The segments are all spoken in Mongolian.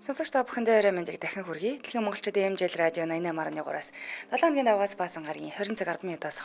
Сонсогч та бүхэндээ орой мэндийг дахин хүргэе. Дэлхийн Монголчууд ЭМЖЛ радио 88.3-аас 7 хоногийн давгаас баасан гарагийн 20 цаг 10 минутаас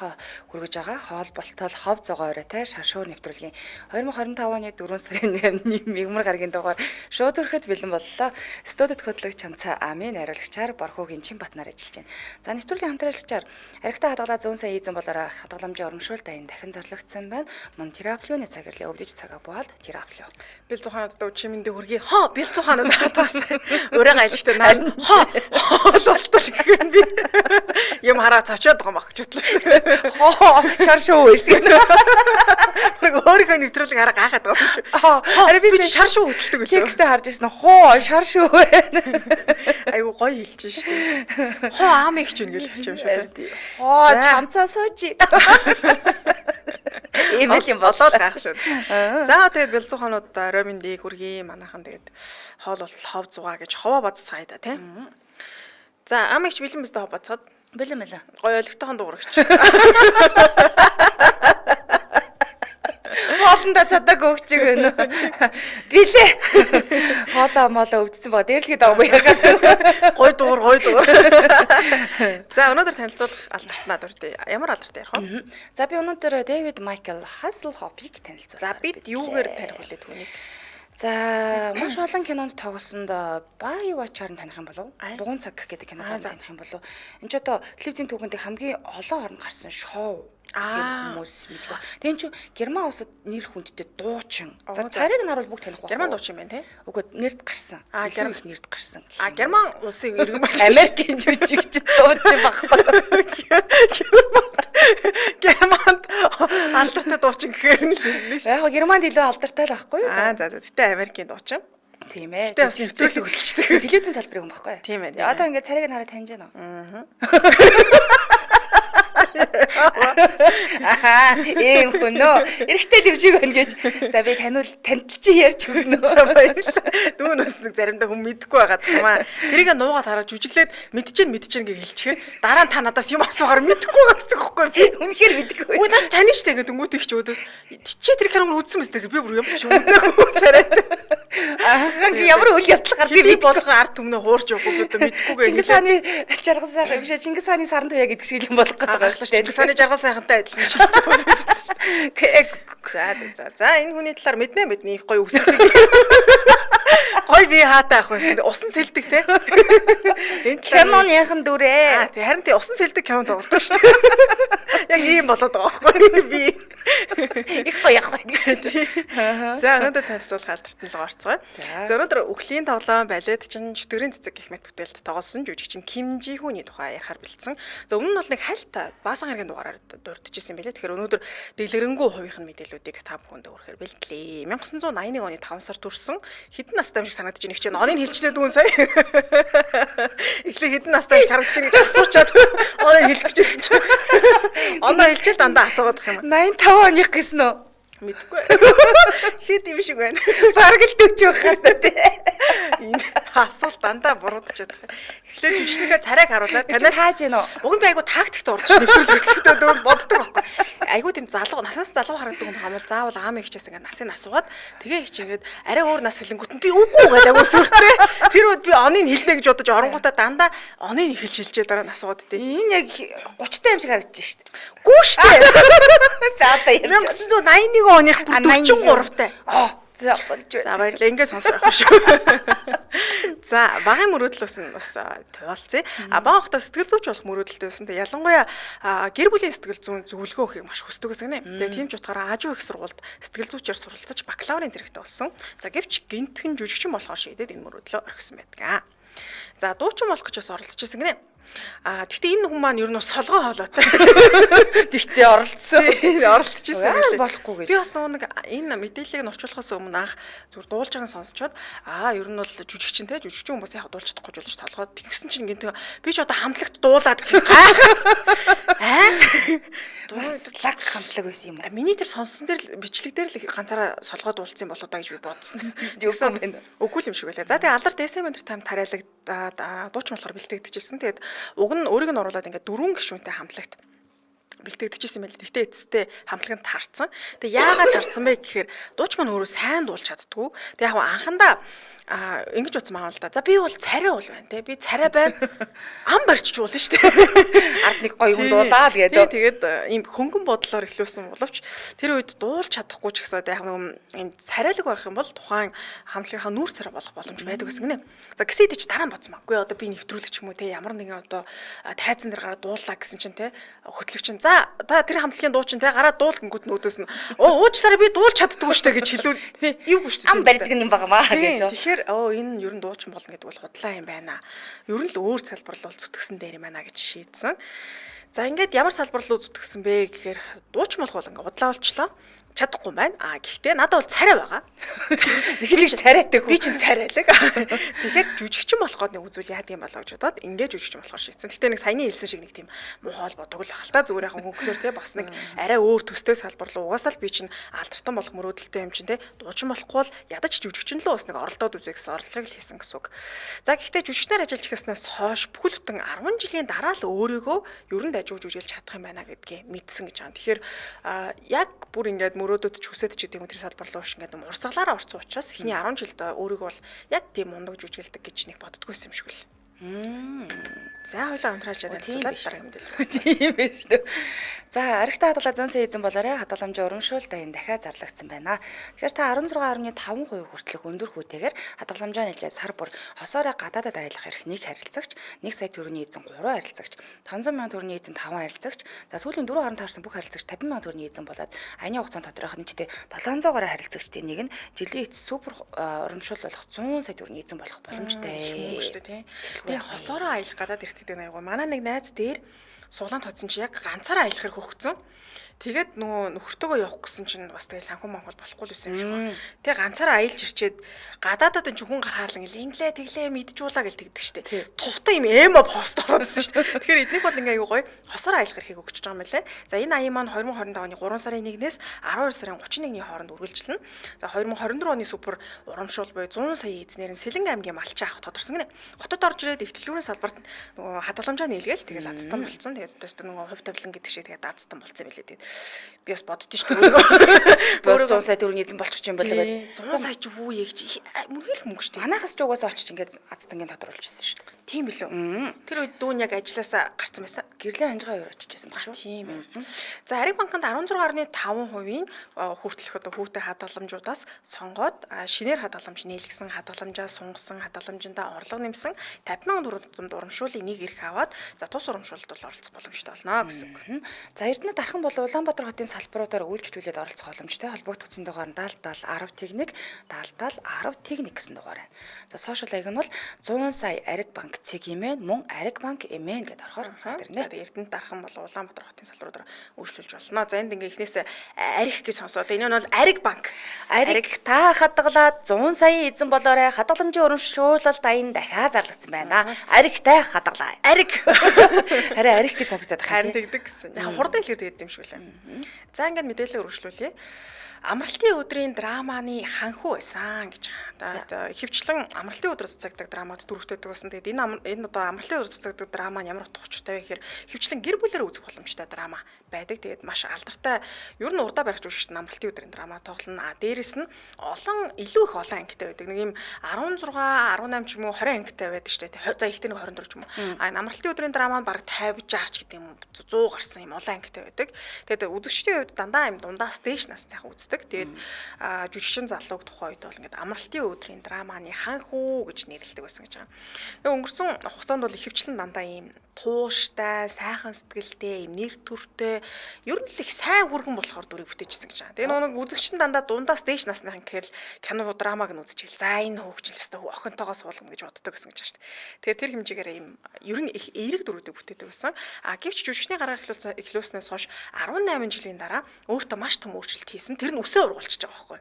хүргэж байгаа хоол болтол хов зогоо оройтой шаршуур нэвтрүүлгийн 2025 оны 4 сарын 1-ний мигмар гарагийн дугаар шууд төрөхөд бэлэн боллоо. Студид хөтлөгч Чамцаа Амийн найруулагчаар Борхогийн Чинбатнаар ажиллаж байна. За нэвтрүүлгийн хамтраалагчаар архитаа хадгалаа 100 сая эзэн болоороо хадгаламжийн урамшуул дайн дахин зарлагдсан байна. Мөн терапиуны цагирлаа өвдөж цагаа буулд терапиу. Бил 100 ханад чимэндээ хүргэе. Бил 100 ханад хатаас өрөө гайлагтай наа болтол гэхээр би юм хараа цочоод байгаа мах чутлаа. Шар шуу биш тийм. Өөрийнхөө нэвтрүүлэг хараа гайхаад байгаа шүү. Ари би шар шуу хөтэлдэг үү? Текстээ харж ирсэн. Шар шуу. Айгу гоё хэлж штэ. Аам их ч үнгэл хэлж юм шүү. Чамцаа сууж. Имэл юм болоод гайх шүү. За тэгээд бэлзууханууд роминдийг хүргэе. Манайхан тэгээд хоол бол хов зугаа гэж ховоо баццгаая да тийм. За ам ихч бэлэн бистэ хов бацгаад. Бэлэн. Гоё олигтойхон дуурагч. Хоолндоо цадаг өгч гэнэ. Билээ. Хоолоо молоо өвдсөн бага дээрлэхэд байгаа яагаад. Гой дуур. За өнөөдөр танилцуулах алдарт надад урд. Ямар алдарт ярих вэ? За би өнөөдөр Дэвид Майкл Хаслхопыг танилцуулах. За бид юугаар таних вүлээ түүнийг? За маш олон кинонд тоглосонд Baywatch-аар таних юм болов? Бугуун цаг гэдэг кинод таних юм болов? Энд ч одоо телевизийн түүхэнд хамгийн олон оронд гарсан шоу хүмүүс мэддэг. Тэгэн чи Герман улсад нэр хүндтэй дуучин. За царайг нь харуул бүгд таних байх. Герман дуучин байна тий? Үгүй нэрд гарсан. Герман их нэрд гарсан. Герман улсын иргэн Америкийн жүжигчд дуучин байхгүй. Германд алдартай дуучин гэхээр нь л шүү. Яг Германд илүү алдартай л байхгүй юу? За гэтээ Америкийн дуучин. Тийм ээ. Зөвлөлт хөдөлчтэй. Телевизэн салбарыг юм байхгүй юу? Тийм ээ. Одоо ингээд царайг нь хараад таньж байна уу? Ийм хүнөө эрэхтэй дэвшиг байна гэж. За би танилцж ярьж өгнө. Баярлалаа. Дүүнөөс нэг заримдаа хүн мэдэхгүй байгаад тамаа. Тэрийг нуугаад хараад жүжиглээд мэдчихээн гэж хэлчихээр дараа нь та надаас юм асуугаар мэдэхгүй гаддаг байхгүй. Үнэхээр мэдэхгүй. Өө нааш тань штэ гэдэг өнгөт их ч өөдөөс тийчээ тэр киног үзсэн мэт би бүр юм ч үзээгүй царайд. Ямар үйл явдал гардыг би болгоо ард түмнээ хуурч явахгүй гэдэг мэдэхгүй. Чингис хааны жаргал сайхан биш Чингис хааны саран туяа гэдэг шиг юм болох гэдэг байгаа шүү дээ. Чингис хааны жаргал сайхантай адилхан шилж байгаа шүү дээ. За энэ хүний талаар мэднэ их гоё үсэг. Гой би хаатай ах байсан. Усан сэлдэг те. Энэ киноныхан дүрээ. Харин тий усан сэлдэг кинонд тоглодог шүү дээ. Яг ийм болоод байгаа байхгүй би. Их гоё явах гэж. За өнөөдөр танилцуулах алдарт нь л орцгоо. За өнөөдөр үхлийн тоглоом балетчин чөтгөрийн цэцэг гэх мэт бүтээлд тоглосон жүжигчин Ким Жи Хүүний тухай ярихаар бэлдсэн. За өмнө нь бол нэг хальт баасан гарагийн дугаараар дурдчихсан байлээ. Тэгэхээр өнөөдөр дэлгэрэнгүй хувийнх нь мэдээллүүдийг та бүхэнд өгөхөөр бэлдлээ. 1981 оны 5 сард төрсэн хэдэн настай юм шиг санагдаж байна. Их чинь оныг хэлчихлээ дүүн сая. Эхлээ хэдэн настай харагдаж байна гэж асуучаад оныг хэлэх гэжсэн чинь оноо хэлчихэл дандаа асуугаад их юм. 85 оных гэсэн үү? Мэдгүй. Хэд юм шиг байна. Бараг л 40 байхад тий. Энэ асуулт дандаа буруудчиход байгаа. Эхлээд жүжигчнийхээ царайг харуулаад танаас хааж гэнэ үү? Уг нь би айгу тактикт орж нэвтрүүлэхдээ дөө боддог байхгүй. Айгу тийм насаас залуу харагддаг юм хамбал заавал аам ихчээс ингээд насыг асуугаад тэгээ их чи ингээд арай өөр нас хэлэнгүүт нь би үгүй гэдэг айгу сүртэй. Тэр үед би оныг хэлнэ гэж бодож оронгуудаа дандаа оныг хэлжээ дараа нь асуугаад тий. Энэ яг 30 та юм шиг харагдаж шүү дээ. Гүү штэ. За одоо ярьж 1981 оных бүр 43 таа. За болж байна. За баярлалаа. Ингээд сонсох шүү. За багын мөрөөдлөөс нь бас туулцъя. Бага хата сэтгэл зүйч болох мөрөөдөлтэй байсан. Тэгээ ялангуяа гэр бүлийн сэтгэл зүйн зөвлөгөө өгөхийг маш хүсдэг гэсэн юм. Тэгээ тийм ч утгаараа Ажуу их сургуульд сэтгэл зүйчээр суралцаж бакалаврын зэрэгтэй болсон. За гэвч гинтхэн жүжигчин болохоор шийдээд энэ мөрөөдлөө орхисон байдаг. За дуучин болох гэж бас оролцож ирсэн гинэ. Гэхдээ энэ хүн маань ер нь солгоо хоолойтой. Тэгтээ оролцсон. Оролцож ирсэн байлээ. Болохгүй гэж. Би бас нэг энэ мэдээллийг нь орчуулахаас өмнө анх зүгээр дуулж байгааг сонсчоод ер нь бол жүжигчин хүмүүс яг дуулж чадахгүй ч болж толгойд тэгсэн чинь гинт би ч одоо хамтлагт дуулаад гайх. Дуулаг хамтлаг байсан юм уу? Миний тэр сонссон дээр бичлэг дээр л ганцаараа солгоод дуулсан болоо да гэж би бодсон. Юусан байна. Үгүй юм шиг байлаа. За тэгээ алдарт SM Entertainment тариалагдаад дуучин болохоор бэлтгэгдэжсэн. Тэгээд уг нь өөрийг нь оруулаад ингээд 4 гишүүнтэй хамтлагт бэлтгэгдэжсэн байл. Тэгтээ эцэстээ хамтлаганд харцсан. Тэгээ яагаад харцсан бэ гэхээр дууч маань өөрөө сайн дуулж чаддгүй. Тэгээ яг анхандаа Ингэж утсан байгаа л да. За би бол царай бол байна те. Би царай байна. Ам барьчих болно шүү дээ. Ард нэг гоё хүн дуулаа л гэдэг. Тэгээд ийм хөнгөн бодлоор эхлүүлсэн боловч тэр үед дуулж чадахгүй ч гэсэн яг нэг ийм царайлаг байх юм бол тухайн хамтлагийнхаа нүүр царай болох боломж байдаг гэсэн гинэ. За гэсэн идэж дараа нь бодсон маа. Үгүй одоо би нэвтрүүлэгч юм уу те. Ямар нэгэн одоо тайзан дээр гараад дуулаа гэсэн чинь те. Хөтлөгч нь за та тэр хамтлагийн дуу чинь те гараад дуул гингүүд нүүдээс нь уучлаарай би дуулж чаддгүй шүү дээ гэж хэлвэл юу шүү дээ. Ам барьдаг юм байгаа маа гэдэг. Тэгэхээр энэ ер нь дуучин болно гэдэг бол худлаа юм байна. Ер нь л өөр салбар руу зүтгэсэн дээр юм байна гэж шийдсэн. За ингээд ямар салбар руу зүтгэсэн бэ гэхээр дуучин болох бол ингээд худлаа болчлоо. Чадахгүй байна. Гэхдээ надад бол царай байгаа. Нэхлийг царайтай би чинь царайлаг. Тэгэхээр жүжигчин болох гээд нэг үзүүл яад юм болоо гэж бодоод ингээд жүжигчин болохоор шийдсэн. Гэхдээ нэг саяны хэлсэн шиг нэг тийм муухай бодог л бах л та зүгээр яхан хөнгөлөөр те бас нэг арай өөр төстэй салбар руу угаасаа л би чинь алдартан болох мөрөөдөлтэй юм чинь те дуучин болохгүй бол ядаж жүжигчин л бас нэг оролдоод үзье гэсэн орлогыг л хийсэн гэсэн үг. За гэхдээ жүжигчнээр ажиллаж ихснээс хойш бүхэл бүтэн 10 жилийн дараа л өөрийгөө ер нь дажууж үжиглж чадах юм байна гэдгийг мэдсэн гэж байгаа. Тэгэхээр яг бүр ингээд мөрөөдөд ч хүсэж ч гэдэг юм тэр салбар руу ш ингээд урсгалаараа орсон учраас эхний 10 жилд өөрийгөө бол яг тийм мундаг жүжиглдэг гэж нэг боддггүйсэн юм шиг л. За хоёлаа унтрааж чадуулаад дараа юм дэл. Тийм ээ шүү дээ. За аригта хадгалаа зөн сая эзэн болоорой хадгаламжийн урамшуулалт аян дахиад зарлагдсан байна. Тэгэхээр та 16.5% хүртэлх өндөр хүүтэйгээр хадгаламжаа нийлээд сар бүр хосоороо гадаадад аялах эрх нэг харилцагч, 1 сая төгрөгийн эзэн 3 харилцагч, 500 сая төгрөгийн эзэн 5 харилцагч, за сүүлийн 4 хооронд таарсан бүх харилцагч 50 сая төгрөгийн эзэн болоод аяны хугацаанд тодорхой нийтдээ 700 гаруй харилцагчдын нэг нь жилийн эц супер урамшуул болох 100 сая төгрөгийн эзэн болох боломжтой. Шүү дээ тий. Хосоороо аялах гадаад ирэх гэдэг нь аягүй. Манай нэг найз дээр суглаан тоцсон чи яг ганцаараа аялах хэрэг хөгцсөн. Тэгээд нөгөө нөхөртөөгөө явах гэсэн чинь бас тэгээ санхүү манхул болохгүй л байсан юм шиг байна. Тэгээ ганцаараа аялж ирчээд гадаадад энэ хүн гарахаар л ингээл инглээ тэглээ мэджуулаа гэл тэгдэг штэ. Тувтай юм эмо пост ороодсэн штэ. Тэгэхээр эднийх бол ингээ аягүй гоё хосоор аялах эрхийг өгч байгаа юм байлээ. За энэ аян маань 2025 оны 3 сарын 1-ээс 12 сарын 31-ний хооронд үргэлжлэнэ. За 2024 оны супер урамшуул буюу 100 сая эзнэр нь Сэлэнг аймгийн Малчин ах тодорсон гинэ. Хотод орж ирээд ихтлүүрийн салбарт нөгөө хадгаламжаа нийлгээл тэгэл азтан болцсон. Тэгээд өстө нөгөө хувь тавилан гэдэг шиг тэгээд азтан болцсон юм билээ. Би бас боддоо шүү дээ. Бас 100 сая төгрөгийн эзэн болчих юм болоо гэдэг. 100 сая ч юу яа гэж мөрхөх мөнгө шүү дээ. Манайхас ч угаасаа очиж ингээд азтангийн тодруулчихсан шүү дээ. Тийм билүү. Тэр үед дүүн яг ажилласаа гарцсан байсан. Гэрлийн ханжгаа хоёр очижсэн баг шүү. Тийм ээ. За Ариг банкнд 16.5% хүртэлх одоо хүүтэй хадгаламжуудаас сонгоод шинээр хадгаламж нийлгсэн, хадгаламжаа сунгасан, хадгаламжиндаа орлого нэмсэн 50,000 төгрөгийн урамшууллыг нэг эрх аваад за тус урамшуулалд бол оролцох боломжтой болно гэсэн үг. За Эрдэнэ дархан бол Улаанбаатар хотын салбаруудаар үйлчлүүлээд оролцох боломжтой холбогдсон дугаар нь 70 10 техник, 70 10 техник гэсэн дугаар байна. За сошиал аяг нь бол 100 сая Ариг банк цэгийн мөн Ариг банк эмэн гэдээ орохоор байна. Эрдэнэ дархан бол Улаанбаатар хотын салбаруудаар үйлчлүүлж болно. За энд ингээ эхнээсээ Ариг гэж сонсоод энэ нь бол Ариг банк. Ариг та хадгалаад 100 сая эзэн болоорой хадгаламжийн урамшуулалт аян дахиад зарлагдсан байна. Аригтай хадгалаа. Ариг. Харин Ариг гэж сонсогдоод байна. Харин тэгдэг гэсэн. Яг хурдан хэлэхэд тэгээд юм шиг үлээ. За ингээд мэдээлэл өргөжлүүлье. Амралтын өдрийн драманы ханхүү байсан гэж байгаа. Хөвчлэн амралтын өдөр цацагдаг драмад дүрхтэйдэг байсан. Тэгээд энэ одоо амралтын өдөр цацагдаг драма нь ямар утга учиртай вэ гэхээр хөвчлэн гэр бүлээр үзэх боломжтой драма байдаг. Тэгээд маш алдартай ер нь урдаа барьж өгч амралтын өдрийн драма тоглоно. Дээрэс нь илүү их олон ангитай байдаг. Нэг юм 16, 18 ч юм уу 20 ангитай байдаг шүү дээ. За ихтэй нэг 24 ч юм уу. Амралтын өдрийн драманд бараг 50, 60 гэдэг юм 100 гарсан юм олон ангитай байдаг. Тэгээд үзэгчдийн хувьд дандаа юм дундаа стейж насныхаа үздэг. Тэгээд жүжигчин залууг тухайн үед бол ингээд амралтын өдрийн драманы ханхүү гэж нэрлэдэг байсан гэж байгаа. Тэгээд өнгөрсөн хугацаанд бол ихэвчлэн дандаа ийм тууштай, сайхан сэтгэлтэй, ийм нэр төртэй, ер нь л их сайн хүргэн болохоор дүрийг бүтээжсэн гэж байгаа. Тэгээд нэг үзэгчин дандаа дундаа стейж насныхан гэхээр кино драмаг нь үзчихэл. За энэ хөгжил өстой охинтойгоо суулгана гэж боддог гэсэн гэж байна шүү дээ. Тэгээд тэр хэмжээгээр ийм ер нь их эерэг дүрүүдийг бүтээдэг байсан. Гэвч жүжигчний гараа эхлүүлснээс хойш 18 жилийн дараа өөртөө маш том өөрчлөлт хийсэн. Тэр нь үсээ ургуулчихж байгаа байхгүй.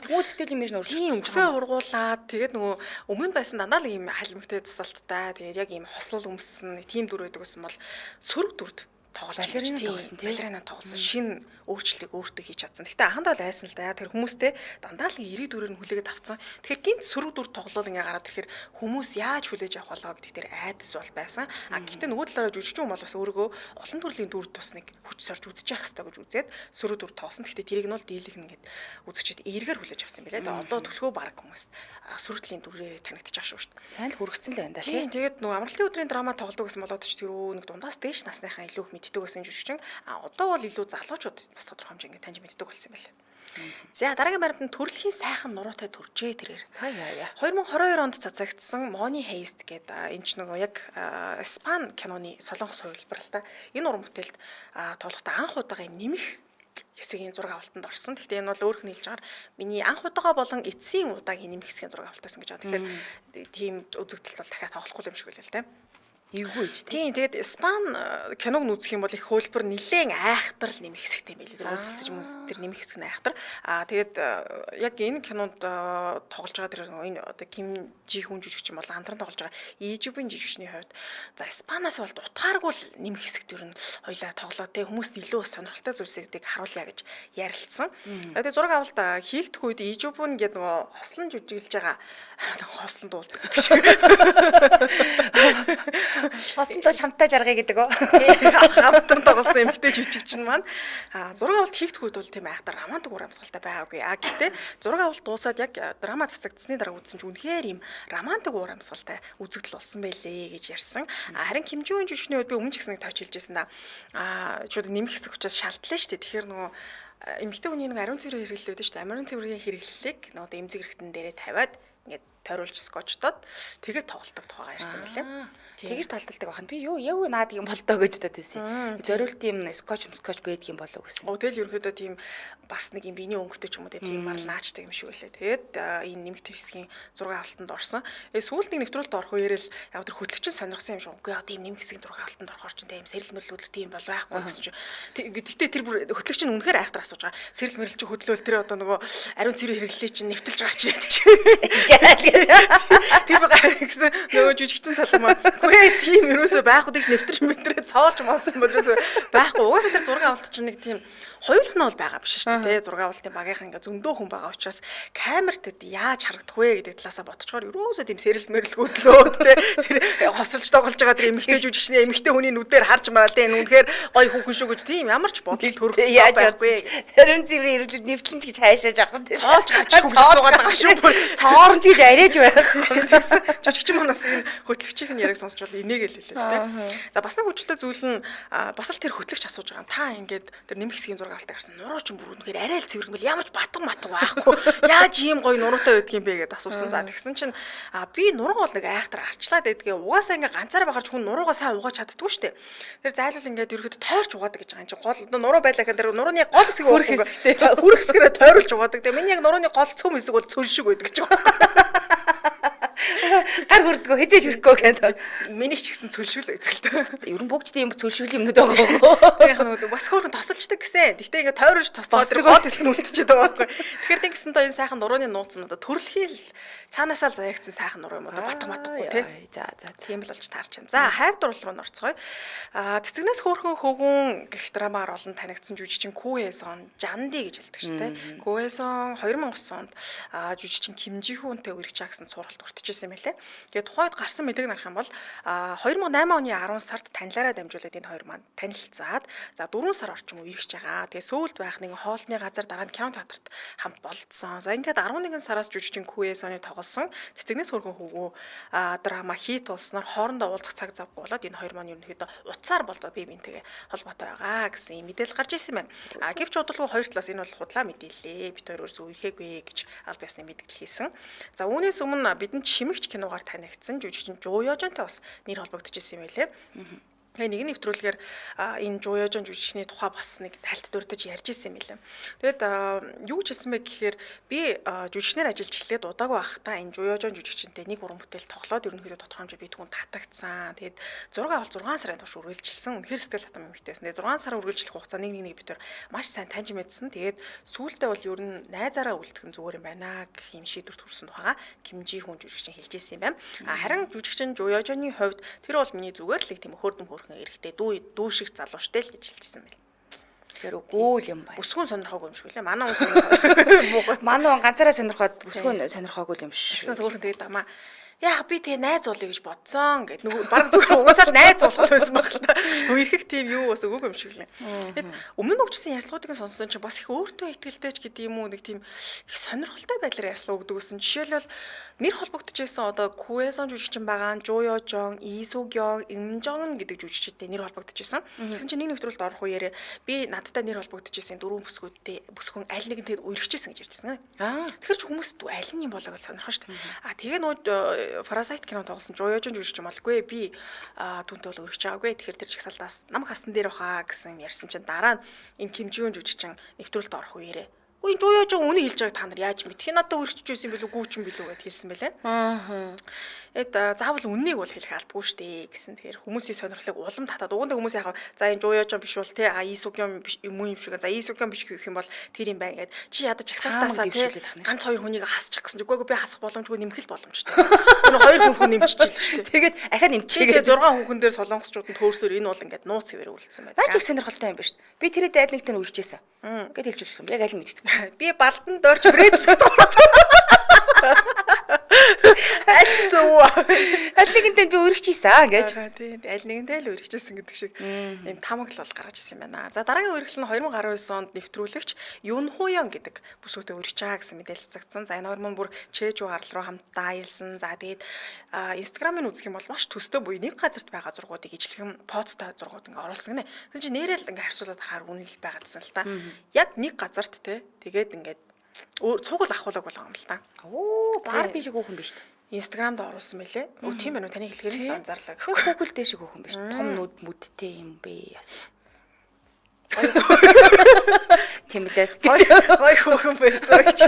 Тэгмүүд стил имиж нь өөрчлөлт. Тийм үсээ ургуулад тэгээд нөгөө өмнө нь байсан дандаа л ийм халимгтай засалттай тэгээд яг ийм хослол өмссөн тийм дүр байдаг гэсэн бол сөрөг дүрд тоглож балерина тоглосон тийм. Балерина тоглосон. Шинэ өөрчлөлтийг өөртөө хийж чадсан. Гэтэ анхандаа л айсан л да. Тэр хүмүүстэй дандаа л 90 4-ээр нь хүлээгээд авцсан. Тэгэхээр гинт сөрөг дүр тоглол ингээ гараад ирэхээр хүмүүс яаж хүлээж авах болоо гэдэг тэр айдас бол байсан. Гэхдээ нөгөө талаараа жүжигчин хүн бол бас өөрийгөө олон төрлийн дүр тусныг хүч сорж үзэж явах хэрэгтэй гэж үзээд сөрөг дүр тоглосон. Гэхдээ тэрийг нь бол дийлэх нэгэд үзэгчд эергээр хүлээж авсан байлээ. Одоо төлхөө баг хүмүүс сөрөг төрлийн дүрээр танигдчих шүү дээ. Сайн л хүргэцэн л байна да тийм. Тэгээд нөгөө амралтын өдрийн драма тоглодог гэсэн болоод ч тэр нэг дундаас дээш насныхаа илүү их мэддэг байсан жүжигчин. Одоо бол илүү залуучууд бас тодорхой хэмжээнд таньж мэддэг болсон юм байна. За дараагийн баримтанд төрөлхийн сайхан нуруутай төржээ тэрээр. 2022 онд цацагдсан Money Heist гэдэг энэ ч нөгөө яг Испани киноны солонгос хувилбар л та. Энэ уран бүтээлд тоглохдоо анх удаага юм нэмэх хэсгийн зураг авалтанд орсон. Гэхдээ энэ бол өөрөөр нь хэлж байгаа миний анх удаага болон эцсийн удаагийн нэмэх хэсгийн зураг авалт байсан гэж байна. Тэгэхээр тийм үзэгдэлт бол дахиад тоглохгүй юм шиг байлаа л та. Эвгүй ч тийм. Тэгээд Испани киног үзэх юм бол их хөлбөр нилээн айхтар л нэмэх хэсэгтэй юм байлээ. Үзэлцэж хүмүүс тэр нэмэх хэсэг нь айхтар. Тэгээд яг энэ кинонд тоглож байгаа тэр энэ одоо Ким Жи Хүн жүжигчин бол хамтран тоглож байгаа Ижубын жүжигчний хувьд за Испаниас бол утгааргүй л нэмэх хэсэг төр нь хоёлаа тоглоо те хүмүүст илүү сонирхолтой зүйлсүүдийг харуулъя гэж ярилцсан. Тэгээд зураг авалт хийгдэх үед Ижубын гэдэг нөгөө хослон жүжиглэж байгаа хослон дуулдаг гэдэг шиг. Хослон лоо чамтай жаргая гэдэг үү? Хамтран тоглосон эмэгтэй жүжигчин маань зураг авалт хийгдэх үед бол тийм айхтар романтик уур амьсгалтай байгаагүй. Гэхдээ зураг авалт дуусаад яг драма цацагдсны дараа үзсэн чинь үнэхээр ийм романтик уур амьсгалтай үзэгдэл болсон байлээ гэж ярьсан. Харин Ким Жи Хүн жүжигчний үед би өмнө ч гэсэн тооч хэлж байсан да. Шууд нэмэх хэсэг учраас шалтлаа шүү дээ. Тэгэхээр нөгөө эмэгтэй хүний нэг ариун цэврийн хэрэглэл үүдэн шүү дээ. Ариун цэврийн хэрэглэлийг нөгөө эмзэг хэрэгтэн дээрээ тавиад ингээд тойруулж скотчтоод тэгээд тоглолтог тухайгаа ярьсан байлээ. Тэгэж талдалдаг байхад би юу яг наад юм болдоо гэж бодоод байсан. Зориулт юм скотч байдаг юм болов гэсэн. Тэгэл ерөнхийдөө тийм бас нэг юм биений өнгөтэй ч юм уу тийм мар наачдаг юм шиг байлаа. Тэгээд энэ нэмэгтэй хэсгийн зураг авалтанд орсон. Сүүлд нэг нэвтрүүлэлт орох үеэр л яг тэр хөтлөгчин сонирхсан юм шиг. Үгүй яа тийм нэмэх хэсгийн зураг авалтанд орохоор ч тийм сэрэл мэрлүүлэлт тийм бол байхгүй гэсэн чинь. Тэгтээ тэр хөтлөгчин үнэхээр айхтар асууж байгаа. Сэрэл мэрлэлч хөдлөөл тэр одоо нөгөө ариун цэврийн хэрэглэлээ чинь нэвтэлж гарч ирээд чи. Тэр байгаа гэсэн нөгөө жүжигчин салмаа. Үгүй тийм юусоо байхгүй гэж нэвтэрч мэтрээ цоолж моосон бол юусоо байхгүй. Угаасаа тэр зураг авалт чинь нэг тийм хоёулах нь бол байгаа биш шүү дээ. Зураг авалтын багийнхан ингээ зөндөө хүн байгаа учраас камерт яаж харагдах вэ гэдэг талаасаа бодцохоор юусоо тийм сэрэл мэрэлгүүдлөөд тэр хосолж тоглож байгаа тэр эмэгтэй жүжигчний эмэгтэй хүний нүдээр харж маал тэ энэ үнэхээр гоё хүүхэн шүү гэж тийм ямар ч бодол төрөх байхгүй. Харин цэврийн хэрэглэл нэвтлэн ч гэж хайшааж авах тийм. Цоолж гарч хүүхэн суугаад байгаа шүү. Цоорн ч гэж арайж байхгүй. Жүжигчин манаас энэ хөтлөгчийн яриаг сонсч бол инээгээл хэлээ л тэ. За бас нэг хүчлээ зүйл нь бас л тэр хөтлөгч асууж байгаа. Та ингээд тэр нэмэх хэсгийн зураг авалтаа гарсан нуруу ч бүр үнэхээр арай л цэвэрхэн бэл ямар ч батг байхгүй. Яаж ийм гоё нуруутай байдг юм бэ гэдээ асуусан. За тэгсэн чинь би нуруу бол нэг айхтар арчлаад байдгээ. Угаасаа ингээ ганцаараа бахарч хүн нуруугаа сайн угааж чаддгүй шүү дээ. Тэр зайлвал ингээд ерөөд тойрч угаадаг гэж байгаа юм чи гол нуруу байлаа гэхээр тэр нурууны гол хэсгийг хөрх хэсэгтэй хөрх хэсгээрээ тойруулж угаадаг. Тэгээ миний яг нурууны гол цөм хэсэг бол цөл шиг байдаг гэж байгаа. Гар хүрдгөө хизээж хөрөхгүй гэдэг. Миний ч гэсэн цөлшүүл байдаг л та. Ер нь бүгд тийм цөлшүүл юмнууд байгаа. Яг нь бас хөөрхөн тосолчдаг гэсэн. Гэхдээ ингээ тойруулж тослоод тэр гол хэсэг нь үлдчихэд байгаа байхгүй. Тэгэхээр тэгсэн то энэ сайхан нурууны нууц нь одоо төрөлхийн л цаанаасаа л заягдсан сайхан нуруу юм одоо батгахгүй тий. За тийм л болж таарч байна. За хайр дурлал руу орцгоё. Цэцэгнээс хөөрхөн хөвгүн гэх драмаар олон танигдсан жүжигчин Куэсон Жанди гэж хэлдэг шүү дээ. Куэсон 2009 онд жүжигчин Ким Жи Хүнтэй үргэлж агсан цувралт өртөжсэн юм байлээ. Тэгээд тухайд гарсан мэдээг нарах юм бол 2008 оны 10 сард танилаараа дамжуулаад энэ хоёр маань танилцаад за 4 сар орчим үргэлж байгаа. Тэгээд сөүлд байх нэг хоолны газар дараа нь кино театрт хамт болцсон. За ингээд 11 сараас жүжигчин Куэсоны тоглосон цэцэгнээс хөргөн хөвгөө драма хит болсноор хоорондоо уулзах цаг завгүй болоод энэ хоёр маань ерөнхийдөө уцаар болцоо бие бинтэйгээ холбоотой байгаа гэсэн мэдээлэл гарч ирсэн байна. Гэвч удалгүй хоёр талаас энэ бол худлаа мэдээлээ. Бид хоёр өөрсөө үерхээгүй гэж аль биесны мэдгэл хийсэн. За үүнээс өмнө бидэнд шимэгч киногаар танигдсан жүжигчин Жоо Ёжонтой бас нэр холбогдчихсэн юм байлээ. Нэг нэвтрүүлгээр энэ Жоо Ёжон жүжигчний тухай бас нэг тальт дурдж ярьж ирсэн юм лээ. Тэгэд юу ч хэлсэн бэ гэхээр би жүжигчнэр ажиллаж эхлээд удаагүй байхдаа энэ Жоо Ёжон жүжигчинтэй нэг уран бүтээл тоглоод ерөнхийдөө тодорхой хэмжээ би түүнд татагдсан. Тэгэд зураг авалт 6 сарын турш үргэлжилсэн. Үнэхээр сэтгэл татам юм хтэйсэн. Тэгээд 6 сар үргэлжлэх хугацаа нэг битэр маш сайн таньж мэдсэн. Тэгээд сүүлдээ бол ер нь найзаараа үлдэх нь зүгээр юм байна гэх юм шийдвэрт хүрсэн тухайга Ким Жи Хүн жүжигчин хэлж ирсэн юм байна. Харин жүжигчин Жоо Ёжоны хувьд тэр бол миний зүгээр л тийм хөөрдөн жоохон эрэгтэй дүү шиг залууштай л гэж хэлжсэн байл. Тэгэхээр үгүй л юм байна. Бүсгүүн сонирхоогүй юм шиг лээ. Манай хүн сонирхоо. Манай хүн ганцаараа сонирхоод бүсгүүн сонирхоогүй юм шиг. Тэгснээс өөрөнд тэгээд амаа яа би тэгээ найз уулъя гэж бодсон гэд нөгөө баг зүгээр угаасаа найз уулах байсан баг л та. Үерхэх тийм юу бас өгөөг юм шиг лээ. Тэгээд өмнө нь өгчсэн ярилцлагуудыг сонссон чинь бас их өөртөө ихтгэлтэйч гэдэг юм уу нэг тийм их сонирхолтой байдлаар ярилцлага өгдөг гэсэн. Жишээлбэл нэр холбогдож байсан одоо Куэсон жүжигчин байгаа, Жуё Жон, Исугён, Имжон гэдэг жүжигчтэй нэр холбогдож байсан. Тэгсэн чинь нэг нэвтрүүлэлт орох үеэр би надтай нэр холбогдож байсан дөрвөн бүсгүүн аль нэгэн тэгээд үерхчихсэн гэж ярьжсэн. Тэгэхээр ч хүмүүс аль нь юм болоо гэж сонирхоо шүү дээ. Тэгээ нөгөө Parasite кино тоглосон Жуёжон жүжигч юм болгүй би түүнтэй бол өргөж байгаагүй тэгэхээр тэр чигсалтаас намайг хасан дээр баха гэсэн ярьсан чинь дараа нь энэ Кимжиун жүжигчин нэвтрүүлэлт орох үеэрээ үгүй Жуёжон үнийг хэлж байгааг та нар яаж мэдэх надад өргөж байсан билүү гүүч юм билүү гэд хэлсэн байлаа. Заавал үннийг бол хэлэх албагүй шүү дээ гэсэн. Тэгэхээр хүмүүсийн сонирхлыг улам татаад угандаа хүмүүс яхаа за энэ Жуёжон биш бол те Исугён биш юм юм шиг за Исугён биш гэх юм бол тэр юм байна гэд чи ядаж чагсаалтаасаа те ганц хоёр хүнийг хасчих гэсэн. Үгүй би хасах боломжгүй нэмэх л боломжтой. Энэ хоёр хүн нэмчихжээ л шүү дээ. Тэгээд ахаа нэмчихээ 6 хүүхэн дээр солонгосчууд нь төөрсөөр энэ бол ингээд нууц хэвээр үлдсэн байна. Наа чиг сонирхолтой юм ба шүү дээ. Би тэрээд айдлангтай нь үргэжсэн. Гэт хэлж болох юм. Яг аль нь мэддэг. Би балдан дорж брэд аль зөө аль нэгэнтэй би өргөжчихсэн гэж. Тийм аль нэгэнтэй л өргөжчихсэн гэдэг шиг юм тамаг л бол гаргаж ирсэн юм байна. За дараагийн үргэлжлэл нь 2019 онд нэвтрүүлэгч Юн Хуян гэдэг бүсгүүтэй өргөжчаа гэсэн мэдээлэл цацсан. За энэ хоёр мөн бүр Чэжүү гарал руу хамтдаа аялсан. За тэгээд Instagram-ыг үзэх юм бол маш төстэй буюу нэг газарт байгаа зургуудыг ижлэхэн поцтой зургууд ингээ оруулсан гинэ. Тэгсэн чинь нэрэл ингээ харьцуулаад харахаар үнэл байгаадсан л та. Яг нэг газарт те тэгээд ингээд цугал ахуулаг болгоо юм л та. Оо Барби шиг хөөхөн биш үү? Instagram-д оруулсан мөлий. Өө тийм байна уу? Таны хэлэхээр л анзаарлаа. Google дээр шиг хөөхөн биш. Том нүд мүдтэй юм бэ яасан. Тийм лээ. Гой хөөхөн байсан гэж.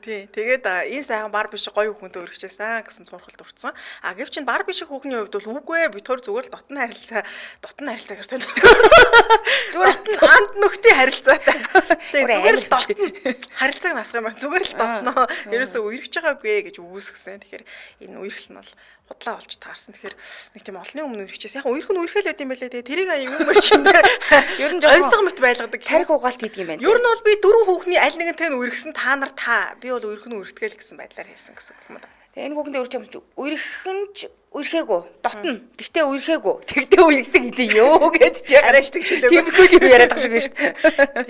Тий. Тэгээд энэ сайхан Барби шиг гой хөөхөнтэй өргөжсэн гэсэн цуурхалд урцсан. Гэвч чинь Барби шиг хөөхний хувьд бол үгүй ээ. Би төр зүгээр л дотны харилцаагаар сонь. Зүгээр анд нөхдийн харилцаатай. Тэгээд зүгээр л дотн харилцааг насах юм байна. Зүгээр л дотноо ерөөсөө үерхэж байгаагүй гэж үүсгэсэн. Тэгэхээр энэ үерхэл нь бол худлаа болж таарсан. Тэгэхээр нэг тийм олонний өмнө үргэжсэн. Яг үерх нь үргэлэл байт юм байлээ. Тэгээ тэрийг юм мөрч юм даа. Ер нь онцгой мэт байлгадаг. Тарих угаалт хийдэг юм байна. Ер нь бол би дөрвөн хүүхний аль нэгэнтэй нь үргэсэн та нар би бол үерх нь үргэтгэл гэсэн байдлаар хийсэн гэсэн үг юм да. Тэгээ энэ хүүхэндээ үрч юм чи үерхэн ч үерхээгүй дотно. Тэгтээ үерхээгүй. Тэгтээ үерхдэг гэдэг ёо гэж чи харааштаг шилээ. Тиймэрхүү юм яриад байгаа шиг байна шүү дээ.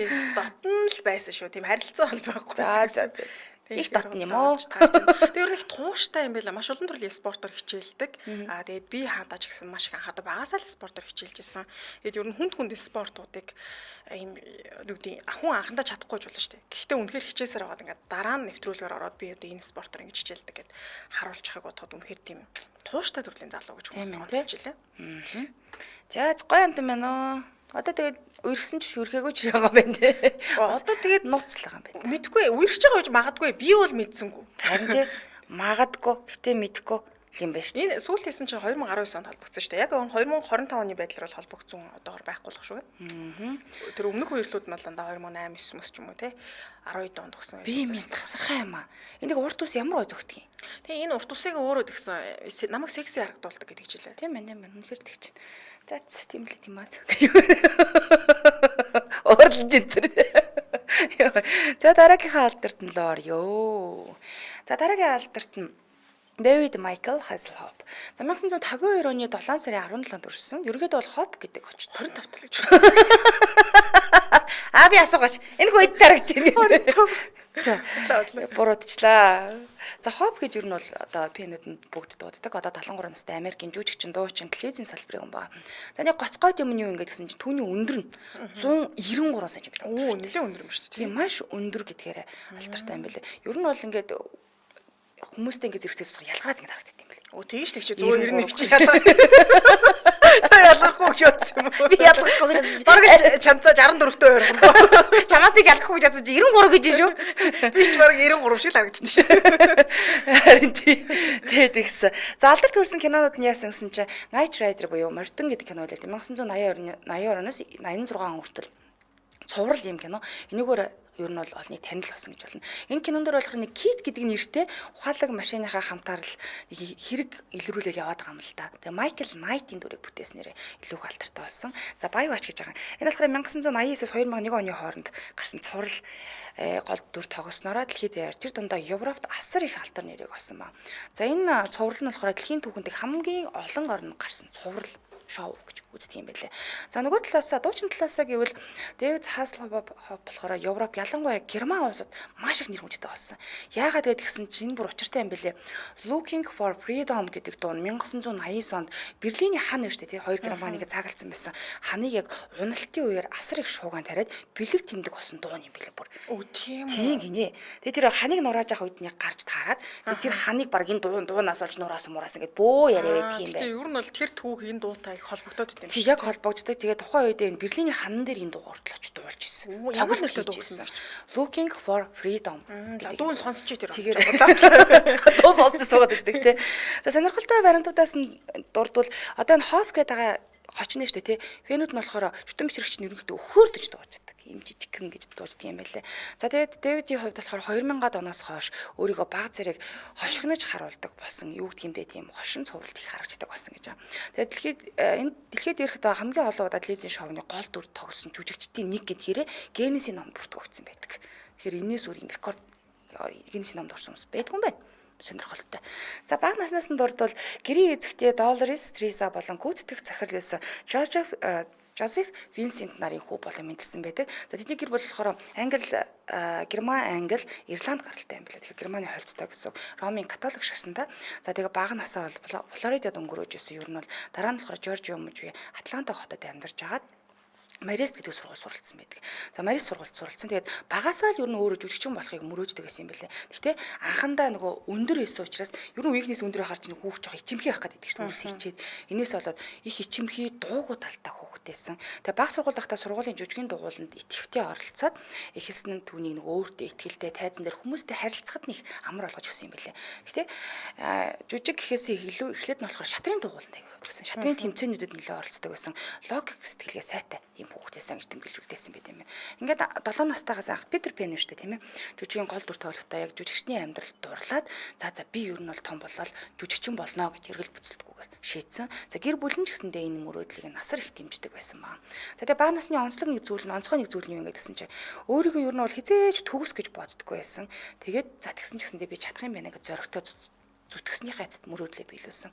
Тийм дотно л байсан шүү. Тийм харилцаа бол байхгүй. За. Их дотн юм уу? Тэр их тууштай юм байла. Маш олон төрлийн спортоор хичээлдэг. Тэгээд би хаадаач гэсэн маш их анхаардаг. Багасаа л спортоор хичээлж исэн. Тэгээд ер нь хүнд спортуудыг ийм нүгдийн ахын анхандаа чадахгүй ч болно шүү дээ. Гэхдээ үнэхээр хичээсээр аваад ингээд дараа нь нэвтрүүлгээр ороод би одоо энэ спортоор ингэж хичээлдэг гэд харуулчихыг бодоход үнэхээр тийм тууштай төрлийн залуу гэж хүмүүс онцолж илээ. За гоё юм байна. Одоо тэгээд үерхсэн ч шүрхээгүй ч байгаа байна те. Одоо тэгээд нууцлага юм байна. Мэдгүй үерхэж байгаа гэж магадгүй би бол мэдсэнгүй. Харин те магадгүй гэтээ мэдгүй юм байна шүү. Энэ сүүлдээсэн чинь 2019 онд холбогдсон шүү дээ. Яг 2025 оны байдлаар бол холбогдсон одоогор байхгүй болох шүү. Тэр өмнөх үерхлүүд нь бол дандаа 2008 9 ч юм уу те 12 онд өгсөн. Би минь тасархаа юм аа. Энэ урт ус ямар гой зөгтгий. Тэгээ энэ урт усыг өөрөө тэгсэн намайг секси харагдуулдаг гэдэг жилээ. Тийм ээ. Үнэхээр тэгчин. За тийм л тийм аа. Орлож энэ. За дараагийнхаа алдарт нь л орё. За дараагийн алдарт нь Дэвид Майкл Hasselhoff. За 1952 оны 7 сарын 17-нд өрсөн. Ерөнхийдөө бол Hope гэдэг очт 25 тал гэж. Би асуугач. Энэ хүү эд тарагч юм. За буруудчлаа. За Hope гэж юу нь бол одоо пенэдэнд бүгд дууддаг. Одоо 73 настай Америкийн жүжигчин, дуучин, телевизийн салбарын хүн ба. За нэг гоцгойд юм юу ингэ гэсэн чинь түүний өндөр нь 193 см. Оо нэлээд өндөр юм шүү дээ. Тийм маш өндөр гэдгээр алтартай юм байлээ. Ер нь бол ингээд хүмүүстэй ингэ зэрэгцээс ялгараад ингэ харагддаг юм байна. Оо тэгж тэгч зүгээр нэг чи ялгаа. Та ялгахгүй гэж бодсон юм уу? Би ялгахгүй гэж бодсон. Бараг чамцаа 64-тэй ойрхон. Чамаас нэг ялгахгүй гэж бодсон чи 93 гэж шүү. Би ч бараг 93 шиг л харагдсан шүү. Харин тэгээд ихсэн. За алдарт хүрсэн кинонууд нь яасан гэсэн чи Night Rider буюу Мордон гэдэг кино байлаа. 1982 оноос 86 он хүртэл цуврал юм кино. Энийгээр ер нь бол олныг танил болсон гэж болно. Энэ кинонд болохоор нэг Кит гэдэг нэртэй ухаалаг машиныхаа хамтаар л хэрэг илрүүлэл яваад байгаа юм л да. Тэгээ Майкл Найтийн дүрийг бүтээснээр илүү их алдартай болсон. За Baywatch гэж байгаа. Энэ болохоор 1989-с 2001 оны хооронд гарсан цуврал гол дүр тогснороо дэлхийд даяар тэр дундаа Европт асар их алдар нэрийг олсон ба. За энэ цуврал нь болохоор дэлхийн түүхэнд хамгийн олон орнд гарсан цуврал шоу гэж үздэг юм байлээ. За нөгөө талаасаа дуучин талаасаа гэвэл Дэвид Хаслхоф болохоор Европ ялангуяа Герман улсад маш их нэр хүндтэй болсон. Яагаад гэвэл чинь бүр учиртай юм байлээ. Looking for Freedom гэдэг дуу нь 1989 онд Берлиний хан нэртэй тий хоёр Германыг цагалсан байсан. Ханыг яг уналтын үеэр асар их шуугаан тариад бэлэг тэмдэг болсон дуу юм байлээ бүр. Өө тийм үү. Тийм гинэ. Тэгээ тэр ханыг нурааж авах үед нэг гарч таарад тэр ханыг баг энэ дуунаас олж нураасан ингээд бөө яриа байдаг юм байна. Тэгээ ер нь бол тэр түүх энэ дуутай их холбогдоод идэв. Чи яг холбогддог. Тэгээ тухайн үед энэ Берлиний ханан дээр энэ дуу гортол очиж дуулж ирсэн. Ямар нэртэй дуу гэсэн бэ? Looking for Freedom. Дуу нь сонсч тэр. Тэгэхээр дуу сонсч суугаад иддэг те. За сонирхолтой баримтуудаас нь дурдвал одоо энэ Хоф гэдэг байгаа хочин нь шүү дээ тий. Фэнүүд нь болохоор чүтэн бичрэгч нэрнэгтэй өхөөрдөж дуучдаг. Им жижигхэн гэж дуучдаг юм байлээ. За тэгээд Дэвидийн хувьд болохоор 2000-аад оноос хойш өөрийгөө баг зэрэг хошигнож харуулдаг болсон. Юу гэх юм бэ тийм хошин цувралт их харагддаг болсон гэж байна. Тэгээд дэлхийд ирэхэд хамгийн олон удаа телевизийн шоуны гол дүр тогсон жүжигчдийн нэг гэдгээрээ Генесийн номд бүртгэгдсэн байдаг. Тэгэхээр энэс өөр рекорд Генесийн номд орсон хүмүүс байдгүй юм байна. Сонирхолтой. За бага наснаас нь дурдвал гэрийн эзэгтэй Долорес Триса болон гүйцэтгэх захирал байсан Жозеф Винсент нарын хүү болон мэдлсэн байдаг. За тэдний гэр болохоор Герман, Англи, Ирланд гаралтай юм байна. Тэгэхээр Германы холцтой гэсэн Ромын католик шарсантай. За тэгээ бага насаа бол Флоридад өнгөрөөж исэн. Ер нь бол дараа нь болохоор Жоржиа мужи Атланта хотод амьдарч агаад Марист гэдэг сургууль суралцсан байдаг. За Марист сургуульд суралцсан. Тэгээд багасаа л ер нь өөрөө жүжигчин болохыг мөрөөддөг гэсэн юм байлээ. Гэхдээ анхандаа нөгөө өндөр байсан учраас ер нь үеийнхнээс өндөр харж нэг хүүхд жоох ичимхий байх гэдэг чинь үрс хичээд энээс болоод их ичимхий дуугүй талтай хүүхдээсэн. Тэгээд баг сургуульд байхдаа сургуулийн жүжигний дугууланд итгэвтэй оролцоод эхэлсэн нь түүнийг нэг өөртөө итгэлтэй тайзан дээр хүмүүстэй харилцахад нэг амар болгож өгсөн юм байлээ. Гэхдээ жүжиг гэхээсээ илүү эхлээд нь болохоор шатрын дугууланд гэсэн. Шатрын тэмцээнүүдэд нэлээд оролцдог байсан. Логик сэтгэлгээ сайтай юм хүүхдээсэн гэж тэмдэглэж үлдээсэн байт юм байна. Ингээд 7 настайгаас анх Питер Пен шүү дээ тийм ээ. Жүжигийн гол дүр тоглохтой яг жүжигчний амьдралд дурлаад за би ер нь бол том болоод жүжигчин болно гэж эргэл буцалтгүйгээр шийдсэн. За гэр бүл нь ч гэсэндээ энэ мөрөөдлийг насар их дэмждэг байсан баа. За тэгээ бага насны онцлог нэг зүйл нь онцгой нэг зүйл нь юу гэсэн чинь өөрийгөө ер нь бол хизээж төгс гэж боддггүй байсан. Тэгээд за тэгсэн ч гэсэндээ би чадах юм байна гэж зоригтой зүтгэснийхээ эцэд мөрөөдлөө биелүүлсэн.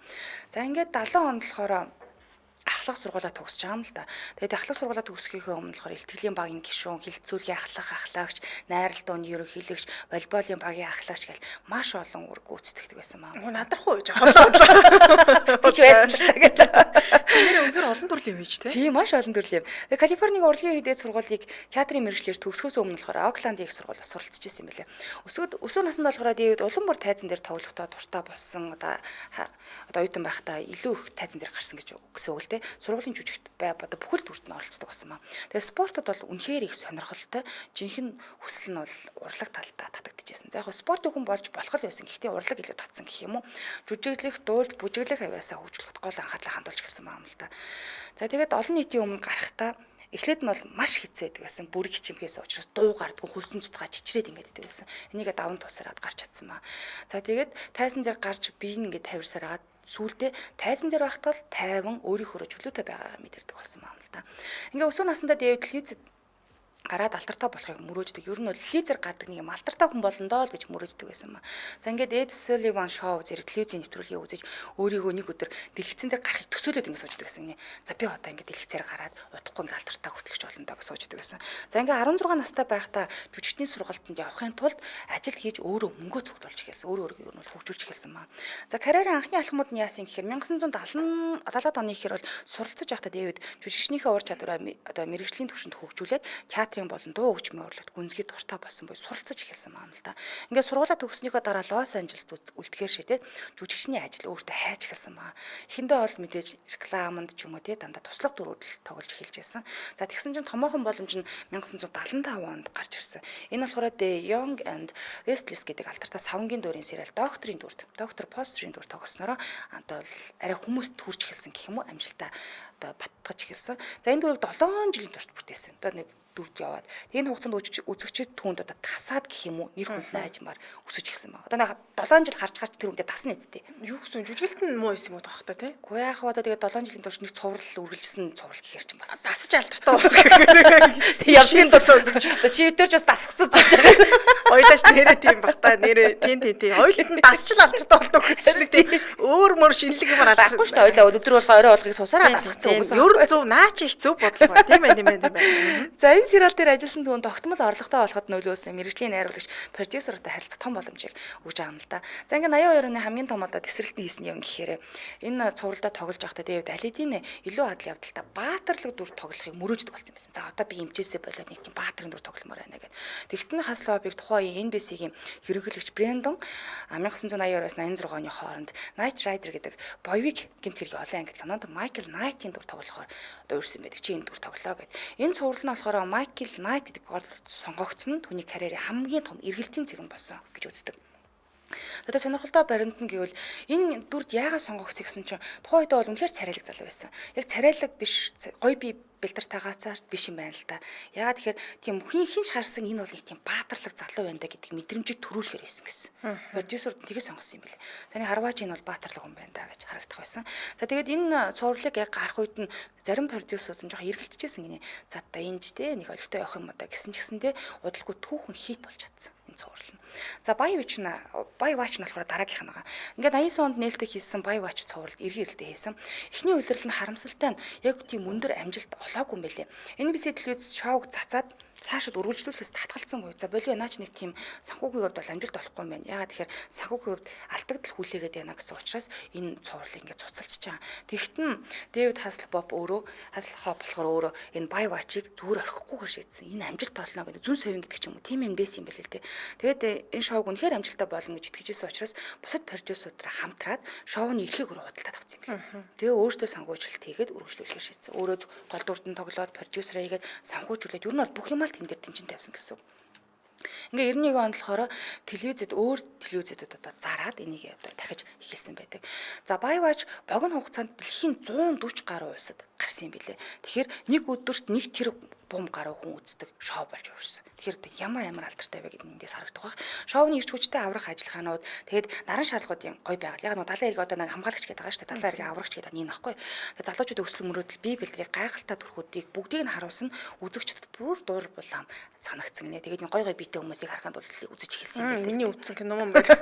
За ингээд 70 онд болохоор ахлах сургуулаа төгсөж байгаа юм л да. Тэгээд ахлах сургуулаа төгсөхийнхээ өмнө болохоор илтгэлийн багийн гишүүн, хилцүүлгийн ахлагч, найрал дууны ерөнхийлөгч, волейболын багийн ахлагч гэл маш олон үүрэг гүйцэтгэдэг байсан маа. Надрахгүй гэж байгаа. Би ч байсан л та гэдэг. Тэр өнөхөр олон төрлийн байж тээ. Тийм маш олон төрлийн юм. Тэгээд Калифорник урлагийн хідээд сургуулийг театрын мэргэжлэр төгсөхөөс өмнө болохоор Окландын их сургуулиас суралцж ирсэн юм байлээ. Өсвөр наснд болохоор Дэвид улам бүр тайзан дээр тоглохдоо дуртай болсон. Одоо оюутан байхдаа илүү их тайзан дээр гарсан гэсэн үг л дээ. Сургуулийн жүжигт одоо бүхэл дүрт нь оролцдог байсан маа. Тэгээд спортод бол үнэхээр их сонирхолтой. Жинхэнэ хүсэл нь бол урлаг талдаа татагдчихсэн. За яг спортын хүн болж болох л байсан. Гэхдээ урлаг илүү татсан гэх юм уу. Жүжиглэх, дуулж, бүжиглэх авьяасаа хөгжүүлэхэд гол анхаарлаа хандуулж гисэн маа юм л да. За тэгээд олон нийтийн өмнө гарахдаа эхлээд нь бол маш хэцүү байдаг байсан. Бүрэг хичимхээс учраас дуу гардгүй хөлсөн цутгаа чичрээд ингээд байдаг байсан. Энийг даван тусараад гарч чадсан маа. За тэгээд тайзан дээр гарч би ингээд тавирсараад сүүлдээ тайзан дээр байхдаа л тайван өөрийнхөө чөлөөтэй байгаа мэдэрдэг болсон юм л да. Ингээ өсвөр насндаа Дэвид Лизэд гараад алтартаа болохыг мөрөөддөг. Ер нь бол лизер гардаг нэг юм алтартаа хүн болно доо л гэж мөрөөддөг байсан маа. За ингээд Эд Сулливан шоу зэрэг телевизийн нэвтрүүлгийг үзэж өөрийгөө нэг өдөр дэлгэцэн дээр гарахыг төсөөлөд ингээд сууждаг гэсэн. За би одоо ингээд дэлгэцээр гараад удахгүй ингээд алтартаа хөтлөж болно доо гэж сууждаг байсан. За ингээд 16 настай байхдаа жүжигчний сургалтанд явахын тулд ажил хийж өөрөө мөнгө цуглуулж эхэлсэн. Өөрийгөө ер нь бол хөгжүүлж эхэлсэн маа. За карьерийн анхны алхмууд нь яасан гэхээр 1970-аад оны ихэр бол суралцж байхдаа Дэвид жүжигчнийхээ ур чадвараа одоо мэргэжлийн түвшинд хөгжүүлээд театрын болон дуу хөгжмийн урлагт гүнзгий дуртай болсон буй суралцж эхэлсэн маа л да. Ингээд сургуулаа төгснөхийн дараа Лос Анжелест үлдэхээр шидээд жүжигчний ажил өөртөө хайж эхэлсэн маа. Эхэндээ бол мэдээж рекламанд ч юм уу тий дандаа туслах дүрүүд л тоглож эхэлж байсан. За тэгсэн чинь томоохон боломж нь 1975 онд гарч ирсэн. Энэ болохоор The Young and Restless гэдэг алдартай савнгийн дуурийн сериал Докторийн дүрд, Доктор Постерийн дүр тогснороо одоо арай хүмүүст төрж эхэлсэн гэх юм уу амжилтаа одоо баттгаж эхэлсэн. За энэ дүрийг 7 жилийн турш бүтээсэн. Одоо нэг дүрд яваад энэ хугацаанд үзэгчид түүнд одоо тасаад гэх юм уу нэр хүнд найжмаар өсөж ирсэн байна. Одоо нэг 7 жил харж тэр хүндээ тасна үсттэй. Юу гэсэн жүжиглэлт нь муу юм уу таах та тий? Гэхдээ яг одоо тэгээд 7 жилийн турш нэг цуврал үргэлжсэн цуврал гэхэр чинь бас дасж алдартай ус гэх. Явцын дурс үзэж. Одоо чи өдөр ч бас дасгацсан зүж байгаа. Ойлааш нэрээ тийм бахта нэрээ тийм. Ойлт нь дасч алдартай болдог гэсэн тийм. Өөр мөр шинэлэг юм алдартай. Баггүй шүү дээ. Ойлаа өдөр болго орой болгохыг сусараа дасгацсан үгүйсэн. Ер зөв наа чи их зөв бодлого байна. Тийм байна. За энэ сериал дээр ажилласан түн тогтмол орлоготой болоход нөлөөсөн мэргэжлийн найруулагч продюсертэй харилцах том боломжийг өгж байгаа юм л да. За ингээ 82 оны хамгийн том одоо тесрэлтний хийсэн юм гэхээр энэ цувралдаа тоглож байхдаа Дэвид Алидийн илүү хадал явдалтай баатарлаг дүр тоглохыг мөрөөждөг болсон юм байна. За одоо би эмчээсээ болоод нэг тийм баатарын дүр тогломоор байна гэдэг. Тэгтэн Хасловыг тухайн NBC-гийн ерөнхийлөгч Брэндон 1982-аас 86 оны хооронд Knight Rider гэдэг боевик гэмт хэрэг олон ангид кинонд Майкл Найтийн дүр тоглохоор одоо өрсөн байдаг. Чи энэ дүр тоглоо гэд. Энэ цуврал нь болохоор Майкл Найт гэдэг гол сонгогдсон түүний карьерийн хамгийн том эргэлтийн цэгэн болсон гэж үздэг. Одоо сонирхолтой баримт нь гэвэл энэ дүрд яагаад сонгогдсон гэсэн чинь тухайн үед бол үнэхээр царайлаг залуу байсан. Яг царайлаг биш гоё бие бэлтартайгаацаар биш юм байна л да. Яагаад тэгэхээр тийм хинч харсан энэ бол их тийм баатарлаг залуу байна да гэдэг мэдрэмжийг төрүүлэхээр байсан гэсэн. Продюсерд нь тгийж сонгосон юм билээ. Таны харваач энэ бол баатарлаг хүн байна да гэж харагдах байсан. За тэгээд энэ цувралыг яг гарах үед нь зарим продюсерууд нь жоохон эргэлтчихсэн гинэ. За одоо энэ ч те нэг олигтой явах юм одоо гэсэн ч гэсэндээ удалгүй түүхэн хит болж чадсан. Цуврал нь. За Baywatch нь болохоор дараагийнх нь байгаа. Ингээд 89 онд нээлттэй хийсэн Baywatch цувралд эргэн ирэлттэй хийсэн. Эхний улирал нь харамсалтай нь яг тийм өндөр амжилт олоогүй юм байлээ. NBC телевиз шоуг цацаад цаашид үргэлжлүүлэхээс татгалцсан буюу за болио наач нэг тийм санхүүгийн хувьд бол амжилт олохгүй юм байна. Яагаад тэгэхээр санхүүгийн хувьд алдагдал хүлээгээд яана гэсэн учраас энэ цуврал ингээд цуцалж байгаа. Тэгтэн Дэвид Хаслбоп өөрөө болохоор энэ Baywatch-ыг зүгээр орхихгүйгээр шийдсэн. Энэ амжилт олно гэдэг зүн совин гэдэг ч юм уу тийм юм байсан юм байна л дээ. Тэгээд энэ шоуг үнэхээр амжилттай болно гэж итгэжсэн учраас бусад продюсеруудаа хамтраад шоуны эрхийг өөрөө худалдаад авсан юм байна. Тэгээ өөртөө санхүүжилт хийгээд үргэлжлүүлэхээр шийдсэн. Өөрөө гол дүрд нь тоглоод продюсераа хийгээд санхүүжүүлээд ер нь бол бүх юм тэн дээр тэнцэн тавьсан гэсэн үг. Ингээ 91 онд болохоор телевизэд өөр телевизэдүүд одоо зараад энийг одоо дахиж эхэлсэн байдаг. За Baywatch богино хугацаанд дэлхийн 140 гаруй улсад гарсан юм билээ. Тэгэхээр нэг өдөрт нэг тэр бум гаруй хүн үздэг шоу болж урсан. Тэгэхээр ямар алдартай вэ гэдэг нь эндээс харагдах бах. Шоуны ирч хүчтэй аврах ажиллагаанууд тэгээд наран шаардлагууд юм гоё байгаад. Яг нь далайн эрэг одоо нэг хамгаалагч гэдэг байгаа шүү дээ. Далайн эрэг аврагч гэдэг нь нөхгүй. Тэгээд залуучууд өсвөл мөрөөдөл бие бэлтрийг гайхалтай төрхүүдийг бүгдийг нь харуулсан үзэгчдэд бүр дуур булаам санагдсан гинэ. Тэгээд энэ гоё биетэй хүмүүсийг харахад бол үзэж эхэлсэн юм байна. Миний үзсэн кино юм байна.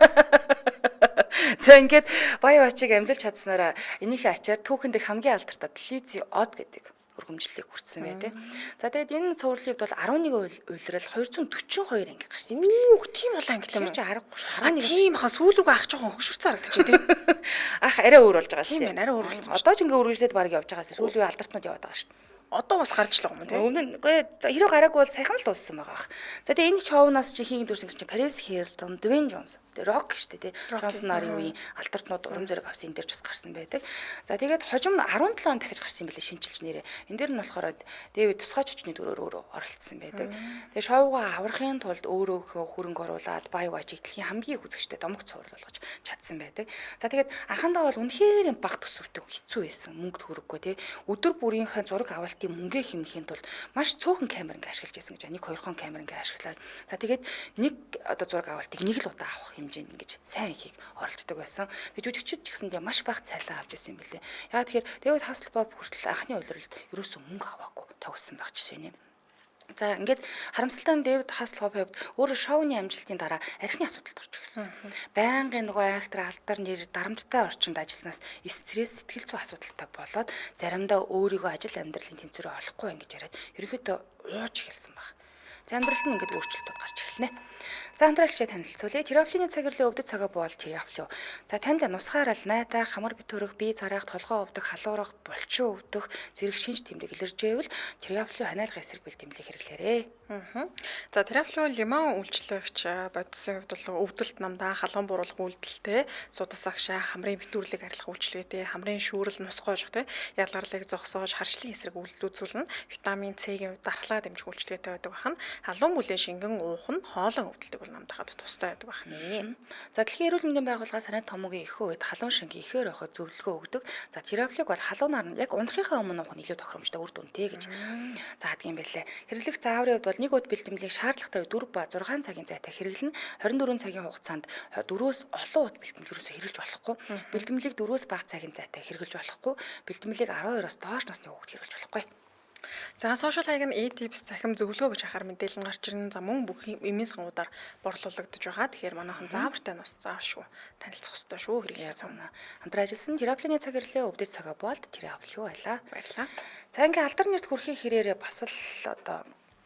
За ингээд Baywatch-ыг амжилж чадсанараа энийхээ ачаар түүхэнд хамгийн алдартай телевизийн од гэдэг өргөмжлөлийг хүртсэн байдаг. За тэгээд энэ цувралын хувьд бол 11 улирал 242 анги гарсан юм. Үу тийм бол анги юм. Чи харахгүй шүү. 11 тийм хаа сүүл рүүгээ ах жоохон хөгшөрцөө харагдаж байна тийм. Ах арай өөр болж байгаа шүү. Тийм байна, арай өөр болсон. Одоо ч ингээ үргэлжлээд баг явж байгаа шүү. Сүүл рүү алдартнууд яваад байгаа шүү. Одоо бас гарч л байгаа юм тийм. Өмнө нь хэрэв гараагүй бол саяхан л дууссан байгаа ах. За тэгээ энэ шоунаас чи хийгээд дүрсэн гэж чи Paris Hilton, Dwayne Johnson Rock штэ тий. Джонсон нарын үеийн алдартнууд урам зориг авсан энэ дээр ч бас гарсан байдаг. За тэгээд хожим 17 он дахиж гарсан юм билээ шинжилж нэрээ. Энэ дээр нь болохоор Дэвид тусгай жүжигчний дүрээр өөрөө оролцсон байдаг. Тэгээд шоугаа аврахын тулд өөрөө хөрөнгө оруулаад Baywatch-ийг дэлхийн хамгийн их үзэгчтэй домог цуврал болгож чадсан байдаг. За тэгээд анхандаа бол үнэхээр баг төсөвтэй хэцүү байсан. Мөнгө төгрөггүй тий. Өдөр бүрийнхээ зураг авалтын мөнгө хэмнэхийн тулд маш цөөхөн камер ингээ ашиглаж байсан гэж. Нэг 2 камер ингээ ашиглаад. За тэгээд нэг одоо зураг авалтыг нэг л удаа авах хэмжээнд ингэж сайн ихийг оролцдог байсан. Тэгээд жүжигчид ч гэсэндээ маш бага цайлаа авч ирсэн юм билээ. Яа тэгэхээр Дэвид Хаслбоп хүртэл анхны улиралд ерөөсөө мөнгө аваагүй тогссон байх жишээ юм. За ингээд харамсалтай нь Дэвид Хаслбоп хувьд өөрөө шоуны амжилтын дараа архины асуудалд орж ирсэн. Байнгын нөгөө актер алдар нэр дарамттай орчинд ажилласнаас стресс, сэтгэл зүйн асуудалтай болоод заримдаа өөрийгөө ажил амьдралын тэнцвэрээ олохгүй байх гэж яриад ерөнхийдөө ууж эхэлсэн баг. За амьдралд нь ингээд өөрчлөлтүүд гарч эхэлнэ. За хамтрaalчаа танилцуулъя. Тераплийн цагирлын өвдөж цагаа буул терапли. За танд нусгаар ал найдаа, хамар битүүрэх, бие царайх, толгой өвдөх, халуурах, булчин өвдөх, зэрэг шинж тэмдэг илэржээвэл терапли ханиалгын эсрэг бэлтэмлэг хэрэглээрэй. За терапли лимон үйлчлэгч бодисын хувьд бол өвдөлт намдаа халуун буруулах үйлдэлтэй, судас агшаа, хамрын битүүрлэг арилгах үйлчлэгээтэй, хамрын шүүрэл нус гоожих те, ялгарлыг зогсоож харшлын эсрэг үйлдэл үзүүлнэ. Витамин С-ийн дархлаа дэмжих үйлчлэгээтэй байдаг бахан халуун бүлийн шингэн уух нь хоолон өвдөлтөг болно намд хахад тустай байдаг байх нэ. За дэлхийн эрүүл мэндийн байгууллага санаа томоогийн ихэнх үед халуун шинг ихээр явахад зөвлөгөө өгдөг. За терапевтик бол халуунаар нь яг унахынхаа өмнө уух нь илүү тохиромжтой үр дүнтэй гэж заадаг юм байлээ. Хэрэглэх зааврын хувьд бол нэг удаа бэлтгэлийг шаардлагатай 4 ба 6 цагийн зайтай хэрэглэн 24 цагийн хугацаанд 4-өөс олон удаа бэлтгэлийг хэрэглэж болохгүй. Бэлтгэлийг 4-өөс бага цагийн зайтай хэрэглэж болохгүй. Бэлтгэлийг 12-оос доош насны хүүхэд хэрэглэж болохгүй. За сошиал хаяг нь e-tips захим зөвлөгөө гэж ахаар мэдээлэл гарч ирнэ. За мөн бүх эмийн сангуудаар борлуулагдаж байгаа. Тэгэхээр манайхан заавартай нас заавшгүй танилцах хэрэгтэй шүү хэрэглээс өмнө. Хамтран ажилласан терапевтийн цаг ирлээ өвдөж цагаа болд терапевт юу байлаа. Баярлалаа. За ингээ алдар нэрт хүрхийн хэрээрээ бас л одоо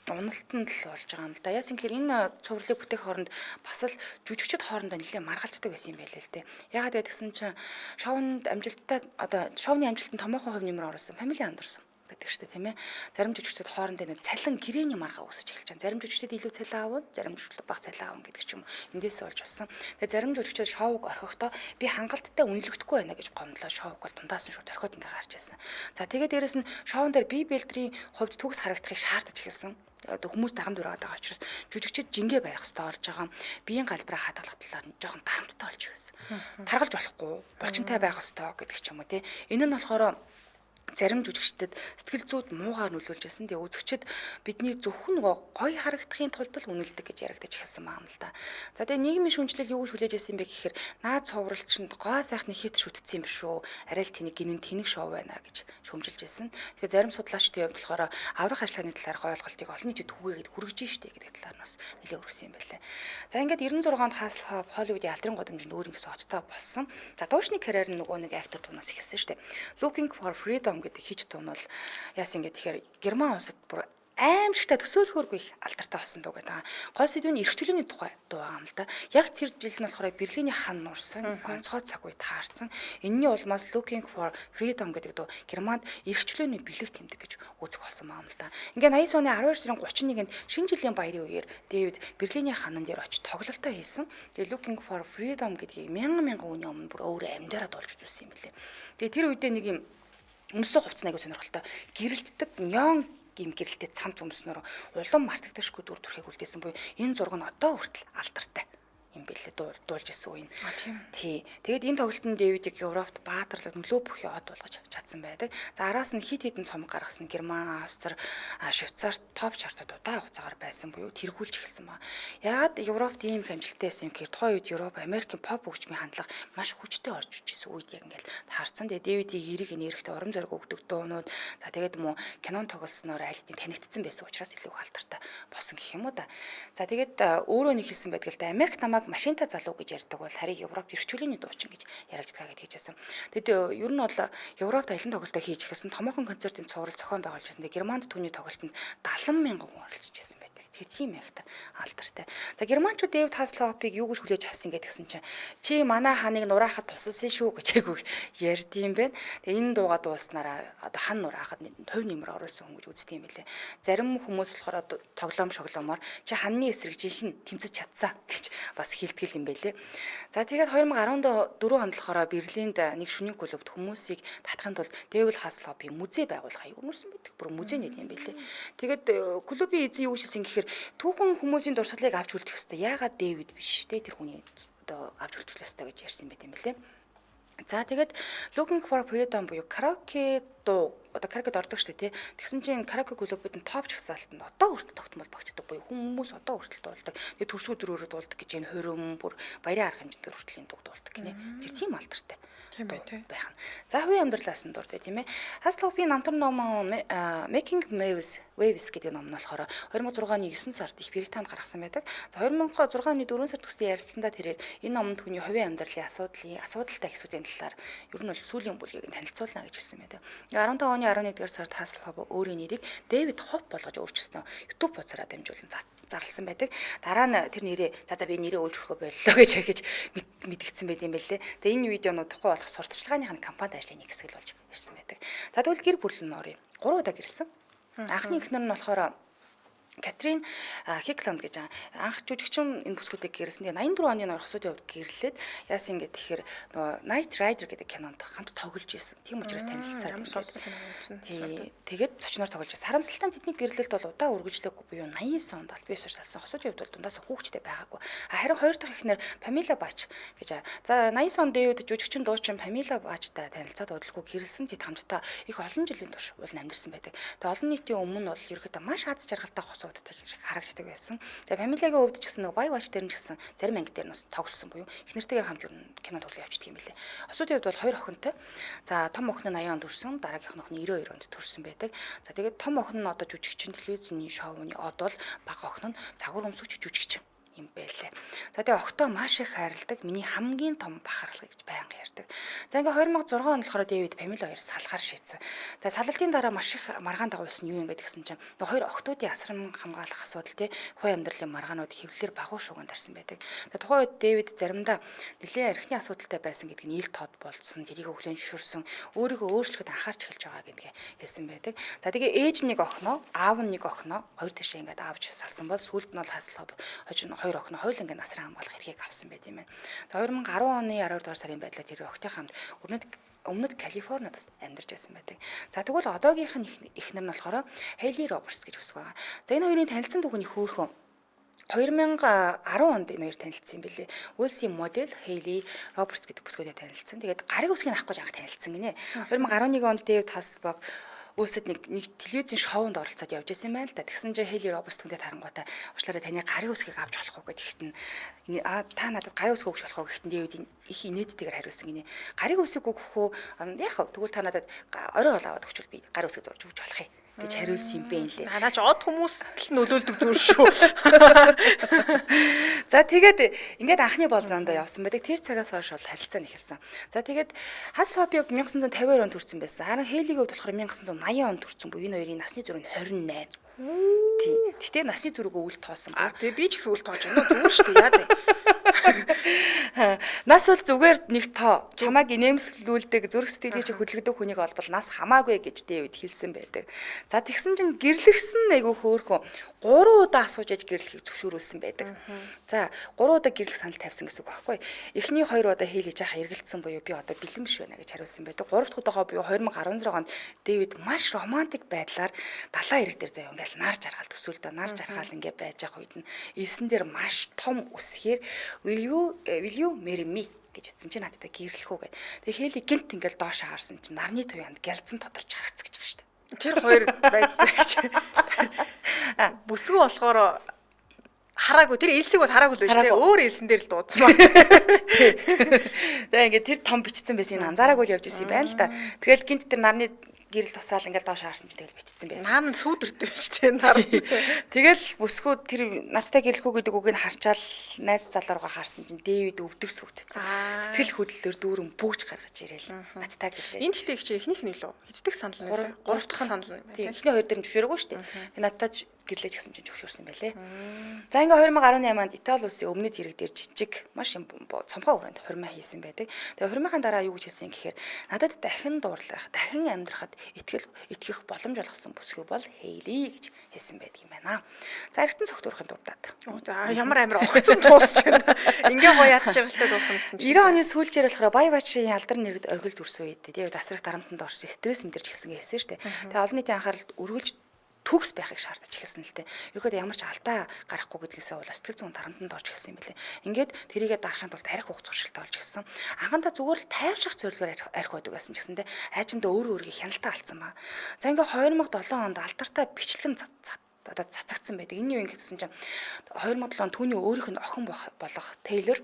уналтанд л болж байгаа юм л да. Яасан гэхээр энэ цувралыг бүтээх хооронд бас л жүжигчд хоорондоо нэлээд маргалддаг байсан юм байл л дээ. Яагаад гэдгсэн чинь шоунд амжилттай одоо шоуны амжилтанд томоохон хувь нэмэр оруулсан, фамили андурсан гэдэг шүү дээ, тийм ээ. Зарим жүжигчдүүд хоорондоо нэг цалин гэрээний маргаа үүсэж эхэлж байгаа. Зарим жүжигчдүүд илүү цалин аавна, зарим жүжигчдүүд бага цалин аавна гэдэг ч юм. Эндээс болж болсон. Тэгээ зарим жүжигчдүүд шоуг орхихдоо би хангалттай үнэлэгдэхгүй байна гэж гомдлоо шоуг бол дундаас нь шууд орхиод ингээ гарч ирсэн. За тэгээд дээрэс нь шоун дээр би бэлтрийн хувьд төгс харагдахыг шаардаж эхэлсэн. Хүмүүс дагам дураад байгаа учраас жүжигчид жингээ барих хэрэгтэй болж байгаа. Биеийн галбараа хадгалах талаар нь жоохон тарамттай болж ирсэн. Таргалж болохгүй, булчинтай байх хэрэгтэй гэдэг ч юм уу тий. Энэ нь болохоор зарим жүжигчдэд сэтгэл зүйд муугаар нөлөөлж ирсэн. Тэгээ үзэгчид бидний зөвхөн нөгөө гоё харагдахын тулд л үнэлдэг гэж яригдаж эхэлсэн юм л да. За тэгээ нийгмийн шүүмжлэл юу гэж хүлээж ирсэн бэ гэхээр наад цувралчинд гоо сайхны хит шүтцсэн юм шүү. Арай л тэнийг гинэн тэнэг шоу байна гэж шүүмжилж ирсэн. Тэгээ зарим судлаачдын хувьд болохоор аврах ажиллагааны талаарх ойлголтыг олон нийтэд түгээгээд хүргэж штэ гэдэг талаар нь бас нэлээд өргөсөн юм байлаа. За ингээд 96 онд Хаслхоп Холливуудын алдрын годамжинд өөрийнхөө оттой болсон. За дуушны карьер нь нөгөө нэг актер тунаас эхэлсэн штэ. Looking for Freedom гэдэг хич тун бол яасан ингээд тэгэхээр Герман улсад бүр аимшигтай төсөөлөхөөргүй их алдартай болсон дуу гэдэг. Гол сэдвийн эрхчлөөний тухай дуу байгаа юм л да. Яг тэр жил нь болохоор Берлиний хан нуурсан, онцгой цаг үе таарсан. Энэний улмаас Looking for Freedom гэдэг дуу Германд эрхчлөөний бэлэг тэмдэг гэж үзэх болсон юм л да. Ингээ 80 оны 12 сарын 31-нд шинэ жилийн баярын үеэр Дэвид Берлиний ханан дээр очиж тоглолтоо хийсэн. Тэгээ Looking for Freedom гэдгийг мянган үеийн өмнө бүр өөрөө амьдараа дуулж үзүүлсэн юм билээ. Тэгээ тэр үедээ нэг юм өмсөх хувцас аягүй сонирхолтой гэрэлтдэг нён гим гэрэлтэй цамц өмснөөр улам мартагдашгүй дүр төрхийг үлдээсэн буюу энэ зураг нь одоо хүртэл алдартай юм бэлээ дуулж исэн үе. Тий. Тэгээд энэ тоглолтод Дэвидийг Европт баатарлаг нөлөө бүхий од болгож чадсан байдаг. За араас нь хит хитэн цомог гаргасан Герман, Австри, Швейцар топ чартад удаан хугацаагаар байсан буюу тэргүүлж эхэлсэн ба. Яагаад Европт ийм их амжилттай байсан юм гэхээр тухайн үед Европ, Америкийн поп хөгжмийн хандлага маш хүчтэй орж иж исэн үед яг ингээл таарсан. Тэгээд Дэвидийг эрэг энергитэй урам зориг өгдөг дуунууд. За тэгээд мөн кинон тоглосноор аль хэдийн танигдсан байсан учраас илүү их алдартай болсон гэх юм уу да. За тэгээд өөрөө нэг хэлсэн байдаг л да. Америк намайг машинтай залуу гэж ярьдаг бол харин Европ эрхчлөөний дуучин гэж яригддаг гэж хэлсэн. Тэгээд ер нь бол Европт аялын тоглолтоо хийж эхэлсэн томоохон концертын цуврал зохион байгуулж ирсэн. Германд түүний тоглолтод 70 мянган хүн оролцож ирсэн байдаг. Тэгэхээр тийм ихтэй алдартай. За германчууд Дэвид Хаслхопыг юу гэж хүлээж авсан гэдгсэн чинь чи манай ханыг нураахад тусалсан шүү гэж айгүй ярьдсан юм байна. Тэгээ энэ дууга дууснараа одоо хан нураахад хувь нэмэр оруулсан хүн гэж үздэг юм билээ. Зарим хүмүүс болохоор тоглоом шоглоомоор чи ханны эсрэг жинхэнэ тэмцэж чадсан гэж бас хилтгэл юм байлээ. За тэгээд 2014 онд болохоор Берлинд нэг шөнийн клубт хүмүүсийг татахын тулд Дэвид Хаслхопын музей байгуулах аяг өрнөсөн байдаг. Бүр музей нэт юм байлээ. Тэгээд клубын эзэн юу гэсэн гэхээр түүхэн хүмүүсийн дурсгалыг авч үлдэх ёстой. Яагаад Дэвид биш те тэр хүний одоо авч үлдэх ёстой гэж ярьсан байт юм билээ. За тэгээд Looking for Freedom буюу караоке дуу одоо караокед ордог шүү дээ тий. Тэгсэн чинь караоке клубүүд нь топ чагсаалтанд одоо хүртэл тогтмол багтдаг буюу хүмүүс одоо хүртэл дуулдаг. Тэгээд төрсгөө дөрөөрөө дуулдаг гэж энэ хөрөм бүр баярын арга хэмжээгээр хүртэл энэ дуу дуулдаг гинэ. Тэр тийм алдартай. Тийм бай тий. Байх нь. За хувийн амьдралаас нь дуртай тийм ээ. Хаслхопын намтар ном Making Waves гэдэг ном нь болохоор 2006 оны 9 сард их Британд гаргасан байдаг. За 2006 оны 4 сард төгссөн ярилцлаганда тэрээр энэ номонд хүний хувийн амьдралын асуудалтай хэсгүүдийн талаар ер нь бол сүүлийн бүлгийг танилцуулна гэж хэлсэн байдаг. 15 оны 11-р сард Хаслхоп өөрийн нэрийг Дэвид Хоп болгож өөрчилсөн YouTube хуудасаараа дамжуулан зарласан байдаг. Дараа нь тэр нэрээ за би нэрээ өөрчлөхөө боллоо гэж мэдгдсэн байт юм байлээ. Тэгээ энэ видеонууд тухай болох сурталчилгааны компанид ажлын нэг хэсэг л болж ирсэн байдаг. За тэгвэл гэр бүл нь орё. 3 удаа гэрэлсэн. Анхны эхнэр нь болохоор Катрин Хикланд гэж анх жүжигчин энэ бүсгүүдийг гэрэлсэн. Тэгээ 84 оны орхосуудын хувьд гэрлээд яасан ингээд тэгэхээр нөгөө Knight Rider гэдэг кинонд хамт тоглож исэн. Тийм учраас танилцаад ингээд. Тэгээд зочноор тоглож исэн. Харамсалтай нь тэдний гэрлэлт бол удаа үргэлжлэхгүй буюу 89 онд аль биесээр салсан хосуудын хувьд бол дундаас хүүхчтэй байгаагүй. Харин хоёр дахь эхнэр Памела Бач гэж. За 89 онд дээвд жүжигчин дуучин Памела Бачтай танилцаад удалгүй гэрэлсэн. Тэд хамтдаа их олон жилийн турш уул амьдэрсэн байдаг. Тэгээ олон нийтийн өмнө бол ерөөдөө маш аз жаргалтай хосуудтай харагддаг байсан. За Памелагийн өвдөж гисэн нэг Baywatch дээр нь гисэн зарим анги дээр нь тоглосон буюу их нэртэйгээ хамт юу кино тоглож явчихдаг юм билээ. Хосуудын хувьд бол хоёр охинтой. За том охин нь 80 онд төрсөн, дараагийн охин нь 92 онд төрсөн байдаг. За тэгээд том охин нь одоо жүжигчин телевизийн шоуны од бол бага охин нь цагур өмсгч жүжигчин юм байлээ. За тэгээ октоо маш их хайрладаг. Миний хамгийн том бахархал гэж байнга ярьдаг. За ингээ 2006 онд болохоор Дэвид Памела хоёр салахаар шийдсэн. Тэгээ салалтын дараа маш их маргаан дагуулсан юу ингэ гэсэн чинь хоёр октоодын асрам хамгаалах асуудал тий хувь амьдралын маргаанууд хэвлэлээр багуу шуган тарсан байдаг. Тэгээ тухайн үед Дэвид заримдаа нэлээд архины асуудалтай байсан гэдгийг нь ил тод болцсон. Тэрийг өглөө зөвшөөрсөн. Өөрийгөө өөрчлөхөд анхаарч эхэлж байгаа гэдгээ хэлсэн байдаг. За тэгээ ээж нэг охиноо, аав нэг охиноо хоёр тишээ ингээд аавч салсан бол сүүлд нь бол хаслаа хожин хоёр охин хоёул ингээд насран хамгаалах эрхийг авсан байт юм байна. За 2010 оны 12 дугаар сарын байдлаар тэр охтой хамт өмнөд Калифорнид амьдарч байсан байдаг. За тэгвэл одоогийнх нь эхнэр нь болохоор Хейли Робертс гэж үсэг байгаа. За энэ хоёрын танилцсан түүхний хөөрхөн 2010 онд энэ хоёр танилцсан юм билээ. Улсын модель Хейли Робертс гэдэг бүсгүйтэй танилцсан. Тэгээд гарын үсгийг авах гэж анх танилцсан гинэ. 2011 онд Дэвид Hasselhoff Улсад нэг телевизийн шоунд оролцоод явж байсан юм байна л да. Тэгсэн чинь Хейли Робертс түнтэй тарангуудаа уучлаарай таны гарын үсгийг авч болох уу гэхэд нь та надад гарын үсэг өгч болох уу гэхэд Дэвид их инээдтэйгээр хариулсан гинэ. Гарын үсэг өгөх үү? Яг тэгвэл та надад орой хоол аваад өгчвөл би гарын үсэг зурж өгч болох юм гэж хариулсан юм бэ лээ. Наач од хүмүүст л нөлөөлдөг зүйл шүү. За тэгээд ингээд анхны болзоонд явсан байдаг. Тэр цагаас хойш бол харилцаа нэхэлсэн. За тэгээд Hasselhoff 1952 онд төрсэн байсан. Харин Хейлиг хувьд болохоор 1980 онд төрсэн буюу энэ хоёрын насны зүрх нь 28. Тийм. Гэтэ насны зүрхөө үл тоосон. Тэгээ би ч гэсэн үл тоож байна. Зүгээр шүү дээ. Яа дээ. Нас бол зүгээр нэг тоо. Чамайг инээмсэлүүлдэг, зүрх сэтгэлийг чи хөдөлгөдөг хүнийг олбол нас хамаагүй гэж Дэвид хэлсэн байдаг. За тэгсэн чинь гэрлэгсэн айгүй хөөрхөн 3 удаа асууж яж гэрлэхийг зөвшөөрүүлсэн байдаг. За 3 удаа гэрлэх санал тавьсан гэсэн үг байхгүй. Эхний 2 удаа хийлэж яхаа эргэлдсэн буюу би одоо бэлэн биш байна гэж хариулсан байдаг. 3 дахь удаага буюу 2016 онд Дэвид маш романтик байдлаар далайн ирэг дээр заяа ингээл нар жаргал төсөөлдөө нар жаргал ингээ байж байгаа үед нь элсэн дээр маш том үсгээр will you marry me гэж утсан чи надад гэрлэх үү гэд. Тэгээ Хейли гинт ингээл доош хаарсан чи нарны туяанд гялцсан тодорч харагц гэж байгаа шүү дээ. Тэр хоёр байцсан гэж. Бүсгүй болохоор хараагүй тэр элсэг бол хараагүй л шүү дээ. Өөр элсэн дээр л дуудсан баг. Тэгээ ингээд тэр том бичсэн байсан энэ анзаараагүй л явж исэн юм байна л да. Тэгэл гинт тэр нарны гэрэл тусаал ингээл доош харсан чи тэгэл бичсэн байсан. Наа нь сүүдэртэй биш тийм нар. Тэгэл бүсгүй тэр надтай гэрлэхгүй гэдэг үгийг харчаал найз залуугаа харсан чинь Дэвид өвдөг сүйтгэсэн. Сэтгэл хөдлөлөөр дүүрэн бүгж гаргаж ирээл надтай гэрлээ. Энэ хэлийг чи эхнийх нь лөө хэддэг санал нь 3 дахь санал нь. Тийм эхний хоёр дээр нь зөвшөөрөөгүй шүү дээ. Надтай гэрлэж гисэн чинь зөвшөөрсөн байлээ. За ингээ 2018 онд Итали улсын өмнөд ирэг дээр жижиг маш цомхоо хүрээнд хурмаа хийсэн байдаг. Тэгээ хурмаахан дараа юу гэж хэлсэн гэхээр надад дахин дуурлах, дахин амьдрахад итгэх боломж олгосон бүсгүй бол Хейли гэж хэлсэн байдаг юм байна. За эргэтэн цогтуурхын дурдаад. За ямар амар огцом дуусч байна. Ингээ гоё ядч жаргалтай дуусан гэсэн чинь. 90 оны сүүлчээр болохоор Baywatch-ийн алдар нэргэд оргилд өрсөн үед тэгээ асрах дарамтанд орсон стресс мэдэрч хэлсэн гэсэн шүү дээ. Тэгээ олон нийтийн анхааралд үргэлж төгс байхыг шаардаж эхэлсэн л дээ. Ерөөдөө ямар ч алдаа гарахгүй гэдгээсээ бол сэтгэл зүйн дарамтанд орж эхэлсэн юм билээ. Ингээд тэрийгэ дарахын тулд арх хугц туршилтаа олж эхэлсэн. Анхандаа зүгээр л тайвшрах зорилгоор арх байдаг байсан ч гэсэндээ айчмдаа өөрөө өөрийгөө хяналтаа алдсан ба. За ингээ 2007 онд алдартай бичлэгэн одоо цацагдсан байдаг. Энэ юу юм гэсэн чинь 2007 онд түүний өөрийнх нь охин болох Тейлор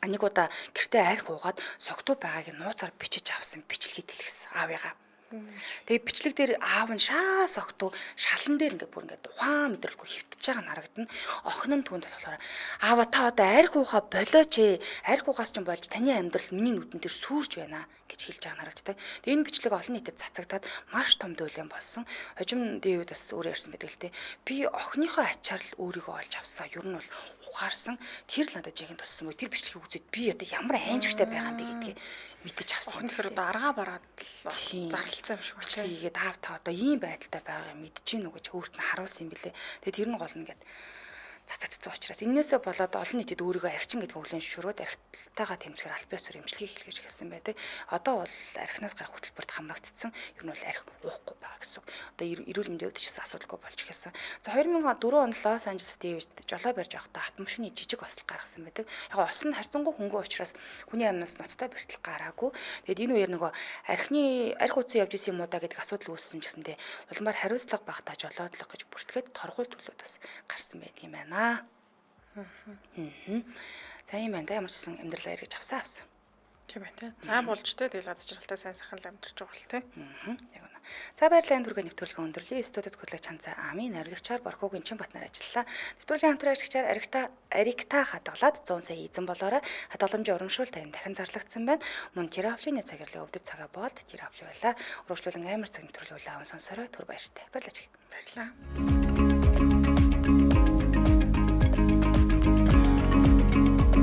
нэг удаа гэртээ арх уугаад согтуу байгааг нууцаар бичиж авсан бичлэгийг дэлгэсэн аавыгаа. Тэгээ бичлэг дээр аав нь шаа согтуу шалан дээр ингээд бүр ингээд ухаан мэдрэлгүй хөвтөж байгаа нь харагдана. Охин нь түүнд болохоор аава та одоо арх ууха болооч ээ. Арх уугаас ч болж таны амьдрал миний нүдэн дээр сүрж байна гэж хэлж байгаа нь харагддаг. Тэгээ энэ бичлэг олон нийтэд цацагдаад маш том дүүлэн болсон. Хожим Дэвид бас өөрөө ярьсан байдаг л те. Би охиныхоо ачаар л өөрийгөө олж авсан. Ер нь бол ухаарсан. Тэр л надад жигэнд туссан бай. Тэр бичлэгийг үзээд би одоо ямар аимшигтай байгаа юм бэ гэдгийг мэдэж авсан. Тэгэхээр одоо аргаа бараад л зарлалт болцсон юм шиг байна. Бичлэг хийгээд та одоо ийм байдалтай байгаа юм мэдэж гин үү гэж өөрт нь харуулсан юм билээ. Тэгээд тэр нь гол нь гээд цацагдсан учраас энээсээ болоод олон нийтэд өөрийгөө архичин гэдгийг хүлээн зөвшөөрөөд архиталтайгаа тэмцэхээр аль биесээр эмчилгээ хийлгэж эхэлсэн байдаг. Одоо бол архинаас гарах хөтөлбөрт хамрагдсан. Ер нь бол архи уухгүй байгаа гэсэн. Одоо эрүүл мэндийн хувьд ч гэсэн асуудалгүй болж эхэлсэн. За 2004 онд Лос Анжелес Дэвид жолоо барьж явахдаа автомашины жижиг ослог гаргасан байдаг. Яг ослон харьцангуй хөнгөө учраас хүний амнаас ноцтой бэртэл гараагүй. Тэгээд энэ үеэр нөгөө архи утсан явж исэн юм уу да гэдэг асуудал үүссэн гэсэндээ улмаар хариуцлага багтаа жолоодлого гэж бүртгээд торгуул төлөөд бас гарсан байдаг юм байна. За юм байна да ямар ч гэсэн амьдралаа эргэж авсан. Тийм байна тий. За болж тэ тэгэл аз жаргалтай сайн сайхан амьдарч байгаа л тий. Яг үнэ. За баярлалаа энэ түргээ нэвтрүүлгийн өндөрлөе. Студид хөтлөгч Чанцаа Амийн хариуцлагчаар Борхогийн чин Батнаар ажиллалаа. Нэвтрүүлгийн хамтран ажигчаар Аригта хадгалаад 100 сая эзэн болоорой. Хадгаламжийн урамшуул тань дахин зарлагдсан байна. Мөн тераплийн цагирлын өвдөд цагаа боолд терапли байла. Урагшлуулан амар цаг нэвтрүүлэг аван сонсорой. Түр баяртай. Баярлалаа. Баярлалаа.